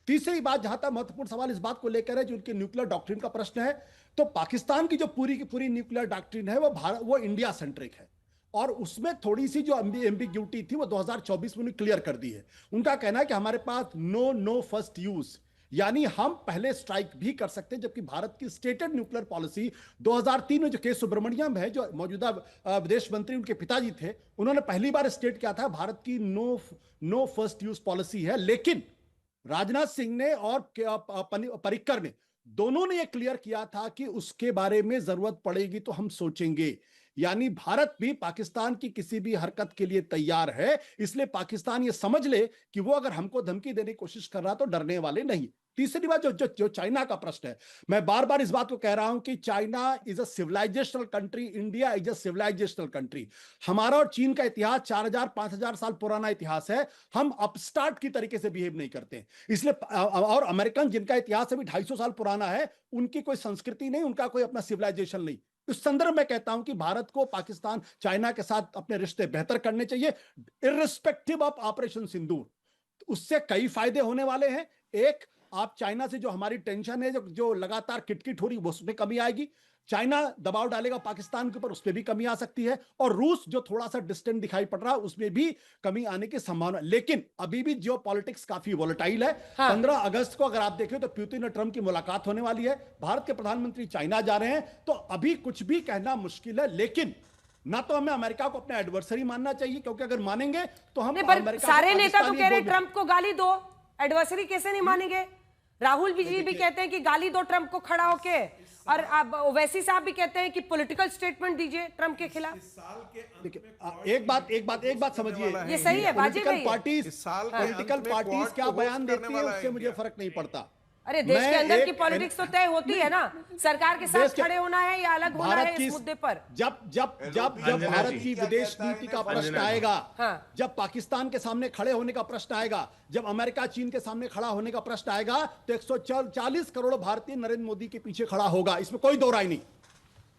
तीसरी बात, जहां तक महत्वपूर्ण सवाल इस बात को लेकर है जो उनके न्यूक्लियर डॉक्ट्रिन का प्रश्न है, तो पाकिस्तान की जो पूरी की पूरी न्यूक्लियर डॉक्ट्रिन है वो इंडिया सेंट्रिक है, और उसमें थोड़ी सी जो एम्बिग्यूटी थी वो 2024 में क्लियर कर दी है। उनका कहना है कि हमारे पास नो फर्स्ट यूज, यानी हम पहले स्ट्राइक भी कर सकते हैं, जबकि भारत की स्टेटेड न्यूक्लियर पॉलिसी 2003 में जो के सुब्रमण्यम है, जो मौजूदा विदेश मंत्री उनके पिताजी थे, उन्होंने पहली बार स्टेट किया था भारत की नो फर्स्ट यूज पॉलिसी है। लेकिन राजनाथ सिंह ने और पर्रिकर ने, दोनों ने यह क्लियर किया था कि उसके बारे में जरूरत पड़ेगी तो हम सोचेंगे। यानी भारत भी पाकिस्तान की किसी भी हरकत के लिए तैयार है, इसलिए पाकिस्तान ये समझ ले कि वो अगर हमको धमकी देने की कोशिश कर रहा तो डरने वाले नहीं। तीसरी बात, जो चाइना का प्रश्न है, मैं बार बार इस बात को कह रहा हूं कि China is a civilisational country, India is a civilisational country. हमारा और चीन का इतिहास 4000-5000 साल पुराना इतिहास है। हम अपस्टार्ट की तरीके से बिहेव नहीं करते, इसलिए और अमेरिकन जिनका इतिहास अभी 250 साल पुराना है, उनकी कोई संस्कृति नहीं, उनका कोई अपना सिविलाइजेशन नहीं। इस संदर्भ में कहता हूं कि भारत को पाकिस्तान, चाइना के साथ अपने रिश्ते बेहतर करने चाहिए, इर्रिस्पेक्टिव ऑफ ऑपरेशन सिंदूर। उससे कई फायदे होने वाले हैं। एक, आप चाइना से जो हमारी टेंशन है, जो लगातार किटकिट हो रही है, उसमें कमी आएगी। चाइना दबाव डालेगा पाकिस्तान के ऊपर, उसमें भी कमी आ सकती है। और रूस जो थोड़ा सा डिस्टेंट दिखाई पड़ रहा है, उसमें भी कमी आने की संभावना। लेकिन अभी भी जियोपॉलिटिक्स काफी वोलेटाइल है। 15 अगस्त को अगर आप देखें तो पुतिन और ट्रंप की मुलाकात होने वाली है। भारत के प्रधानमंत्री चाइना जा रहे हैं, तो अभी कुछ भी कहना मुश्किल है। लेकिन ना तो हमें अमेरिका को अपना एडवर्सरी मानना चाहिए, क्योंकि अगर मानेंगे तो हम सारे नेता तो कह रहे ट्रंप को गाली दो, एडवर्सरी कैसे नहीं मानेंगे? राहुल जी भी कहते हैं कि गाली दो ट्रंप को खड़ा होके, और ओवैसी साहब भी कहते हैं कि पॉलिटिकल स्टेटमेंट दीजिए ट्रंप के खिलाफ। एक बात समझिए, ये सही है बाजी भाई, पॉलिटिकल पार्टीज क्या बयान देती है उससे मुझे फर्क नहीं पड़ता। अरे देश के अंदर की पॉलिटिक्स तो तय होती है ना, सरकार के साथ खड़े होना है या अलग होना है इस मुद्दे पर। जब भारत की विदेश नीति का प्रश्न आएगा, जब पाकिस्तान के सामने खड़े होने का प्रश्न आएगा, जब अमेरिका चीन के सामने खड़ा होने का प्रश्न आएगा, तो 140 करोड़ भारतीय नरेंद्र मोदी के पीछे खड़ा होगा, इसमें कोई दो राय नहीं।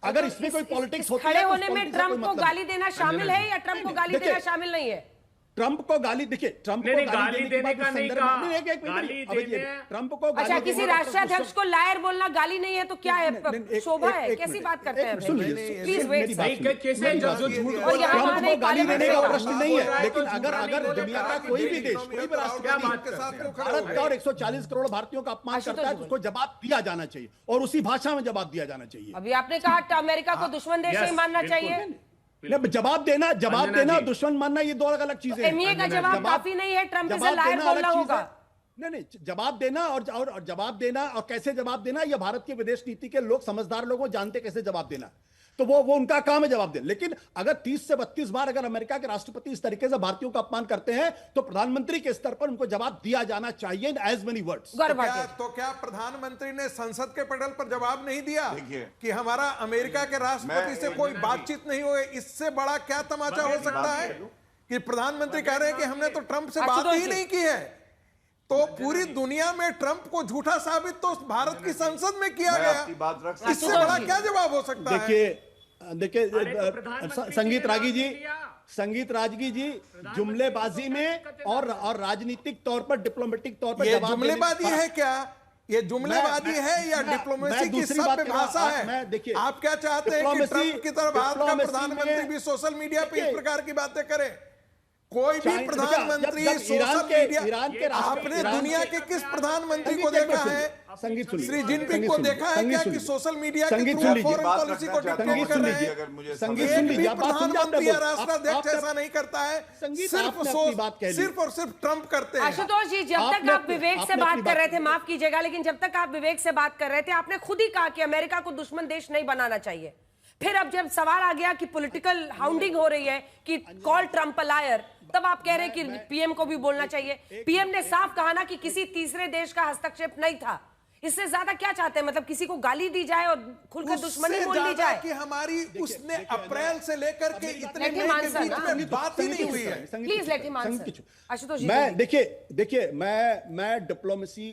अगर इसमें कोई पॉलिटिक्स होती है, खड़े होने में ट्रंप को गाली देना शामिल है या ट्रंप को गाली देना शामिल नहीं है? ट्रंप को गाली, देखिए ट्रंप को गाली देने का नहीं कहा, ट्रंप को अच्छा, किसी राष्ट्राध्यक्ष को लायर बोलना गाली नहीं है तो क्या है, शोभा है? कैसी बात करते हैं? Please wait. और ट्रंप को गाली देने का प्रश्न नहीं है, लेकिन अगर दुनिया का कोई भी देश, कोई भी राष्ट्रपति भारत का और 140 करोड़ भारतीयों का अपमान करता है तो उसको जवाब दिया जाना चाहिए और उसी भाषा में जवाब दिया जाना चाहिए। अभी आपने कहा अमेरिका को दुश्मन देश नहीं मानना चाहिए। जवाब देना और दुश्मन मानना ये दो अलग अलग चीजें हैं। एमईए का जवाब काफी नहीं है, ट्रंप से लायर बोलना होगा। नहीं, जवाब देना और जवाब देना और कैसे जवाब देना, ये भारत की विदेश नीति के लोग, समझदार लोगों जानते कैसे जवाब देना, तो वो उनका काम है जवाब देना। लेकिन अगर 30 से 32 बार अगर अमेरिका के राष्ट्रपति इस तरीके से भारतीयों का अपमान करते हैं तो प्रधानमंत्री के स्तर पर उनको जवाब दिया जाना चाहिए इन एज मेनी वर्ड्स। तो क्या प्रधानमंत्री ने संसद के पटल पर जवाब नहीं दिया कि हमारा अमेरिका के राष्ट्रपति से कोई बातचीत नहीं हुई? इससे बड़ा क्या तमाचा हो सकता है कि प्रधानमंत्री कह रहे हैं कि हमने तो ट्रंप से बात ही नहीं की है। तो पूरी दुनिया में ट्रंप को झूठा साबित तो भारत की संसद में किया गया, इससे बड़ा क्या जवाब हो सकता है? देखिए संगीत राजगी जी जुमलेबाजी में और राजनीतिक तौर पर, डिप्लोमेटिक तौर पर जुमलेबाजी है क्या? ये जुमलेबाजी है या डिप्लोमेसी की सभ्य भाषा है? देखिए, आप क्या चाहते हैं कि ट्रंप की तरह भारत का प्रधानमंत्री भी सोशल मीडिया पे इस प्रकार की बातें करे? कोई भी प्रधानमंत्री सोशल मीडिया, आपने दुनिया के किस प्रधानमंत्री को देखा है? श्री जिनपिंग को देखा है क्या कि सोशल मीडिया के थ्रू फॉरेन पॉलिसी को डिक्टेट कर रहे हैं? प्रधानमंत्री या राष्ट्राध्यक्ष ऐसा नहीं करता है, सिर्फ और सिर्फ ट्रंप करते हैं। आशुतोष जी, जब तक आप विवेक से बात कर रहे थे, माफ कीजिएगा, लेकिन जब तक आप विवेक से बात कर रहे थे आपने खुद ही कहा कि अमेरिका को दुश्मन देश नहीं बनाना चाहिए। फिर अब जब सवाल आ गया कि पॉलिटिकल हाउंडिंग हो रही है कि कॉल ट्रंप अ लायर, तब आप कह रहे हैं कि पीएम को भी बोलना चाहिए। पीएम ने साफ कहा ना कि किसी तीसरे देश का हस्तक्षेप नहीं था। इससे ज्यादा क्या चाहते हैं? मतलब किसी को गाली दी जाए और खुलकर दुश्मनी बोल दी जाए कि हमारी उसने अप्रैल से लेकर के इतने मई के बीच में बात ही नहीं हुई है। Please let him answer. Ashutosh ji, मैं देखिए मैं डिप्लोमेसी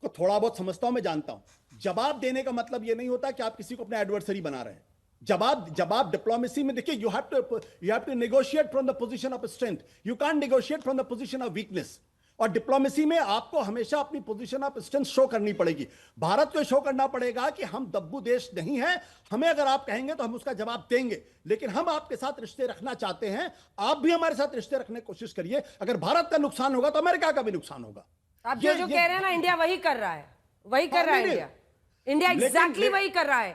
को थोड़ा बहुत समझता हूं, मैं जानता हूं। जवाब देने का मतलब यह नहीं होता कि आप किसी को अपने एडवर्सरी बना रहे हैं। जवाब डिप्लोमेसी में देखिए, you have to negotiate from the position of strength, you can't negotiate from the position of weakness. और डिप्लोमेसी में आपको हमेशा अपनी पोजीशन ऑफ स्ट्रेंथ शो करनी पड़ेगी। भारत को शो करना पड़ेगा कि हम दब्बू देश नहीं है, हमें अगर आप कहेंगे तो हम उसका जवाब देंगे, लेकिन हम आपके साथ रिश्ते रखना चाहते हैं, आप भी हमारे साथ रिश्ते रखने की कोशिश करिए। अगर भारत का नुकसान होगा तो अमेरिका का भी नुकसान होगा। आप जो कह रहे हैं ना, इंडिया वही कर रहा है, वही कर रहा है इंडिया एग्जैक्टली वही कर रहा है।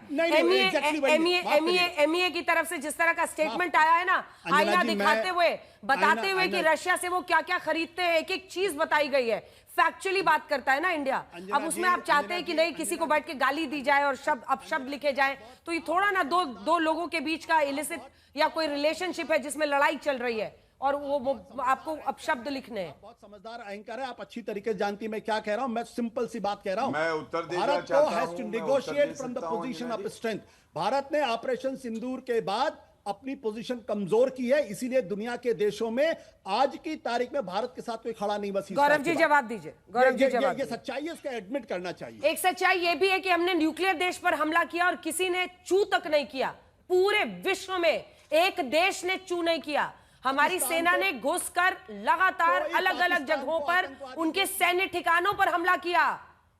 एमईए की तरफ से जिस तरह का स्टेटमेंट आया है ना, आईना दिखाते हुए, बताते हुए कि रशिया से वो क्या क्या खरीदते हैं, एक एक चीज बताई गई है, फैक्चुअली बात करता है ना इंडिया। अब उसमें आप चाहते हैं कि नहीं किसी को बैठ के गाली दी जाए और शब्द लिखे जाए, तो ये थोड़ा ना दो लोगों के बीच का इलिसिट या कोई रिलेशनशिप है जिसमें लड़ाई चल रही है और वो आपको अब शब्द लिखने हैं। बहुत समझदार एंकर है, आप अच्छी तरीके से जानती मैं क्या कह रहा हूं। मैं सिंपल सी बात कह रहा हूं, मैं उत्तर देना भारत चाहता को has to negotiate from the position of strength. Bharat ने ऑपरेशन सिंदूर के बाद अपनी पोजीशन कमजोर की है, इसीलिए दुनिया के देशों में आज की तारीख में भारत के साथ कोई खड़ा नहीं बस। गौरव जी जवाब दीजिए। गौरव जी जवाब, ये सच्चाई है, इसका एडमिट करना चाहिए। एक सच्चाई ये भी है कि हमने न्यूक्लियर देश पर हमला किया और किसी ने चू तक नहीं किया। पूरे विश्व में एक देश ने चू नहीं किया। हमारी सेना ने घुसकर लगातार अलग अलग जगहों पर उनके सैन्य ठिकानों पर हमला किया,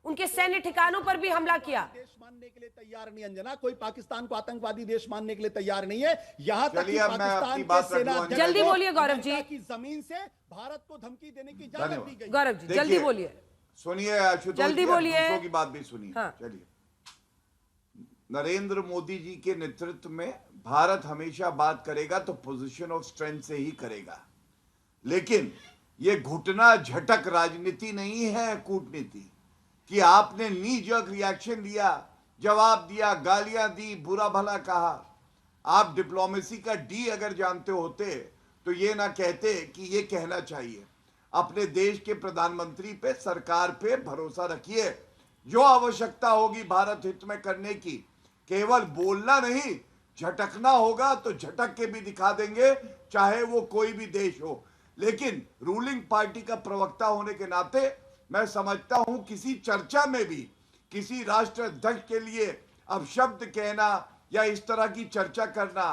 उनके सैन्य ठिकानों पर भी हमला किया। देश मानने के लिए तैयार नहीं अंजना, कोई पाकिस्तान को आतंकवादी देश मानने के लिए तैयार नहीं है। यहां तक कि पाकिस्तान के सेना, जल्दी बोलिए गौरव जी, की जमीन से भारत को धमकी देने की इजाजत दी गई। गौरव जी जल्दी बोलिए, सुनिए, जल्दी बोलिए, की बात भी सुनिए। चलिए, नरेंद्र मोदी जी के नेतृत्व में भारत हमेशा बात करेगा तो पोजीशन ऑफ स्ट्रेंथ से ही करेगा, लेकिन यह घुटना झटक राजनीति नहीं है, कूटनीति कि आपने नी जर्क रिएक्शन लिया, जवाब दिया, गालियां दी, बुरा भला कहा। आप डिप्लोमेसी का डी अगर जानते होते तो ये ना कहते कि ये कहना चाहिए। अपने देश के प्रधानमंत्री पे, सरकार पे भरोसा रखिए, जो आवश्यकता होगी भारत हित में करने की, केवल बोलना नहीं, झटकना होगा तो झटक के भी दिखा देंगे, चाहे वो कोई भी देश हो। लेकिन रूलिंग पार्टी का प्रवक्ता होने के नाते मैं समझता हूं किसी चर्चा में भी किसी राष्ट्र अध्यक्ष के लिए अपशब्द कहना या इस तरह की चर्चा करना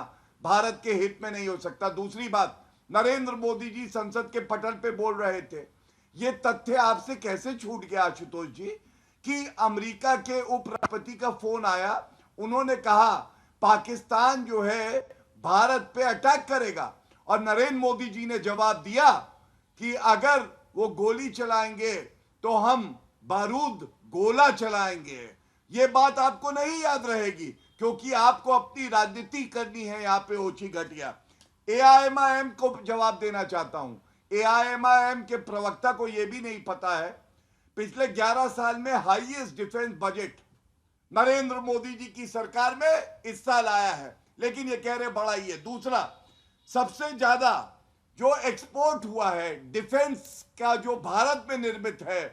भारत के हित में नहीं हो सकता। दूसरी बात, नरेंद्र मोदी जी संसद के पटल पे बोल रहे थे। ये तथ्य आपसे कैसे छूट गया आशुतोष जी कि अमेरिका के उपराष्ट्रपति का फोन आया, उन्होंने कहा पाकिस्तान जो है भारत पे अटैक करेगा, और नरेंद्र मोदी जी ने जवाब दिया कि अगर वो गोली चलाएंगे तो हम बारूद गोला चलाएंगे। ये बात आपको नहीं याद रहेगी क्योंकि आपको अपनी राजनीति करनी है यहाँ पे ओछी घटिया। एआईएमआईएम को जवाब देना चाहता हूं। एआईएमआईएम के प्रवक्ता को यह भी नहीं पता है पिछले 11 साल में highest defence budget Narendra Modi ji की सरकार में इस साल आया है, लेकिन ये कह रहे बड़ा ही है। दूसरा, सबसे ज्यादा जो एक्सपोर्ट हुआ है डिफेंस का जो भारत में निर्मित है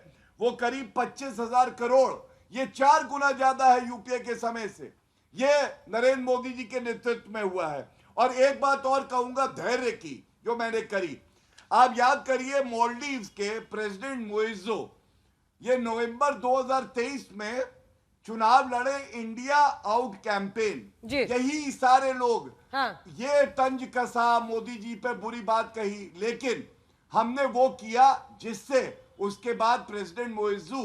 वो करीब 25,000 करोड़, ये 4 गुना ज्यादा है यूपीए के समय से। ये नरेंद्र मोदी जी के नेतृत्व में हुआ है। और एक बात और कहूंगा धैर्य की, जो मैंने करी, आप याद करिए मालदीव्स के प्रेसिडेंट मोइजो ये नवंबर 2023 में चुनाव लड़े, इंडिया आउट कैंपेन, यही सारे लोग ये तंज कसा, मोदी जी पे बुरी बात कही, लेकिन हमने वो किया जिससे उसके बाद प्रेसिडेंट मोइजू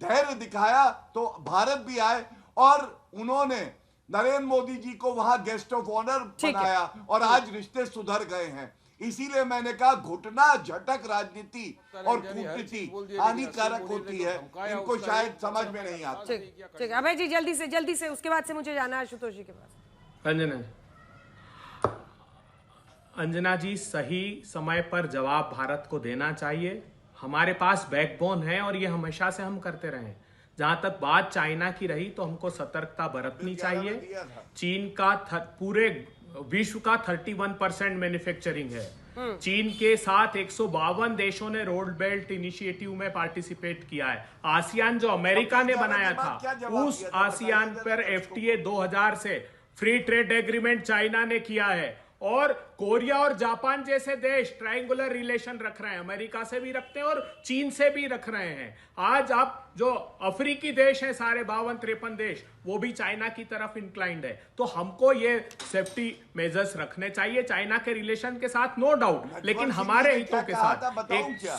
धैर्य दिखाया तो भारत भी आए और उन्होंने नरेंद्र मोदी जी को वहां गेस्ट ऑफ ऑनर बनाया और आज रिश्ते सुधर गए हैं। इसीलिए मैंने कहा घुटना झटक राजनीति और कूटनीति हानिकारक होती है, इनको शायद समझ में नहीं आता। ठीक, अभय जी जल्दी से उसके बाद से मुझे जाना है आशुतोष जी के पास। अंजना जी, सही समय पर जवाब भारत को देना चाहिए। हमारे पास बैकबोन है और ये हमेशा से हम करते रहे। जहां तक बात चाइना की रही तो हमको सतर्कता बरतनी चाहिए। चीन का पूरे विश्व का 31% मैन्युफैक्चरिंग है। चीन के साथ 152 देशों ने रोड बेल्ट इनिशिएटिव में पार्टिसिपेट किया है। आसियान जो अमेरिका ने बनाया था, उस आसियान पर एफटीए 2000 से फ्री ट्रेड एग्रीमेंट चाइना ने किया है। और कोरिया और जापान जैसे देश ट्रायंगुलर रिलेशन रख रहे हैं, अमेरिका से भी रखते हैं और चीन से भी रख रहे हैं। आज आप जो अफ्रीकी देश हैं सारे 52-53 देश, वो भी चाइना की तरफ इंक्लाइंड है। तो हमको ये सेफ्टी मेजर्स रखने चाहिए चाइना के रिलेशन के साथ, नो डाउट, लेकिन हमारे हितों के साथ।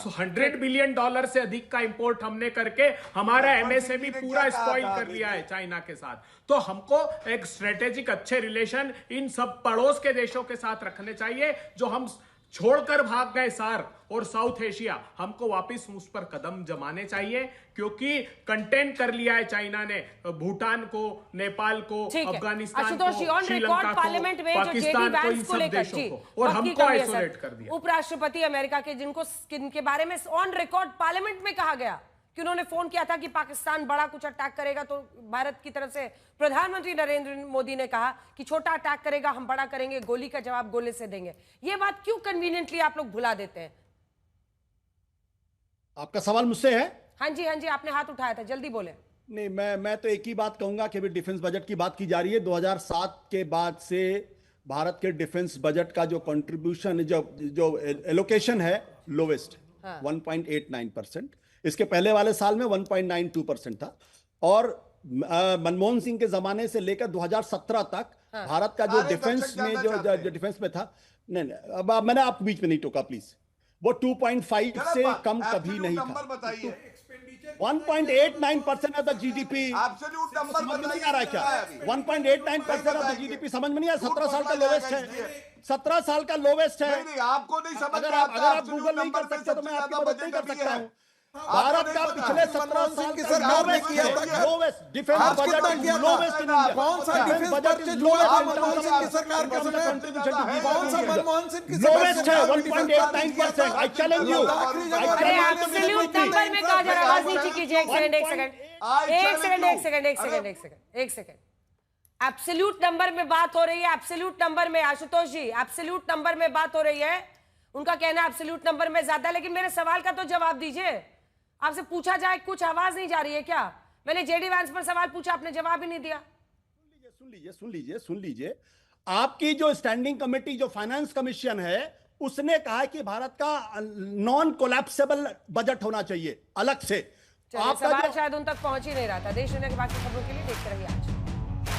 $100 बिलियन से अधिक का इंपोर्ट हमने करके हमारा एमएसएमई पूरा स्पॉइल कर लिया है चाइना के साथ। तो हमको एक स्ट्रेटेजिक अच्छे रिलेशन इन सब पड़ोस के देशों के साथ रखने चाहिए। जो हम छोड़कर भाग गए सार्क और साउथ एशिया, हमको वापस उस पर कदम जमाने चाहिए, क्योंकि कंटेन कर लिया है चाइना ने भूटान को, नेपाल को, अफगानिस्तान को, श्रीलंका को, पाकिस्तान को, इन सब देशों को, और हमको आइसोलेट कर दिया। उपराष्ट्रपति अमेरिका के जिनके बारे में ऑन रिकॉर्ड पार्लियामेंट में कहा गया कि उन्होंने फोन किया था कि पाकिस्तान बड़ा कुछ अटैक करेगा तो भारत की तरफ से प्रधानमंत्री नरेंद्र मोदी ने कहा कि छोटा अटैक करेगा हम बड़ा करेंगे, गोली का जवाब गोले से देंगे। ये बात क्यों कन्वीनियंटली आप लोग भुला देते हैं? आपका सवाल मुझसे है? हाँ जी, आपने हाथ उठाया था, जल्दी बोले। नहीं, मैं तो एक ही बात कहूंगा कि अभी डिफेंस बजट की बात की जा रही है। 2007 के बाद से भारत के डिफेंस बजट का जो कंट्रीब्यूशन, जो एलोकेशन है, लोवेस्ट 1.89%। इसके पहले वाले साल में 1.92% था। और मनमोहन सिंह के जमाने से लेकर 2017 तक भारत का जो डिफेंस में जो डिफेंस में था, नहीं, अब मैंने आप बीच में नहीं टोका प्लीज, वो 2.5 से कम कभी नहीं था। 1.89% ऑफ द जीडीपी समझ में नहीं आ रहा है क्या? 1.89% ऑफ द जीडीपी समझ में नहीं आया? 17 साल का लोवेस्ट है, 17 साल का लोवेस्ट है। आपको नहीं समझ, अगर आप गूगल नहीं कर सकते तो मैं आपकी मदद नहीं कर सकता हूं। भारत का पिछले 17 साल की सरकार ने किया था lowest defence budget, lowest in India. कौन सा डिफेंस बजट लोवेस्ट की सरकार का समय? कौन सा मनमोहन सिंह की लोवेस्ट है 1.89%। I challenge you. अरे एब्सोल्यूट नंबर में कहा जा रहा है, राजनीति कीजिए। एक सेकंड। एब्सोल्यूट नंबर में बात हो रही है, एब्सोल्यूट नंबर में आशुतोष जी, एब्सोल्यूट नंबर में बात हो रही है। उनका कहना है एब्सोल्यूट नंबर में ज्यादा, लेकिन मेरे सवाल का तो जवाब दीजिए। आपसे पूछा जाए, कुछ आवाज नहीं जा रही है क्या? मैंने जेडी वैंस पर सवाल पूछा, आपने जवाब ही नहीं दिया। सुन लीजिए। आपकी जो स्टैंडिंग कमेटी, जो फाइनेंस कमीशन है, उसने कहा कि भारत का नॉन कोलैप्सेबल बजट होना चाहिए अलग से। आपका सवाल शायद उन तक पहुंच ही नहीं रहा था। देश दुनिया की बाकी खबरों के लिए देखते रहिए आज।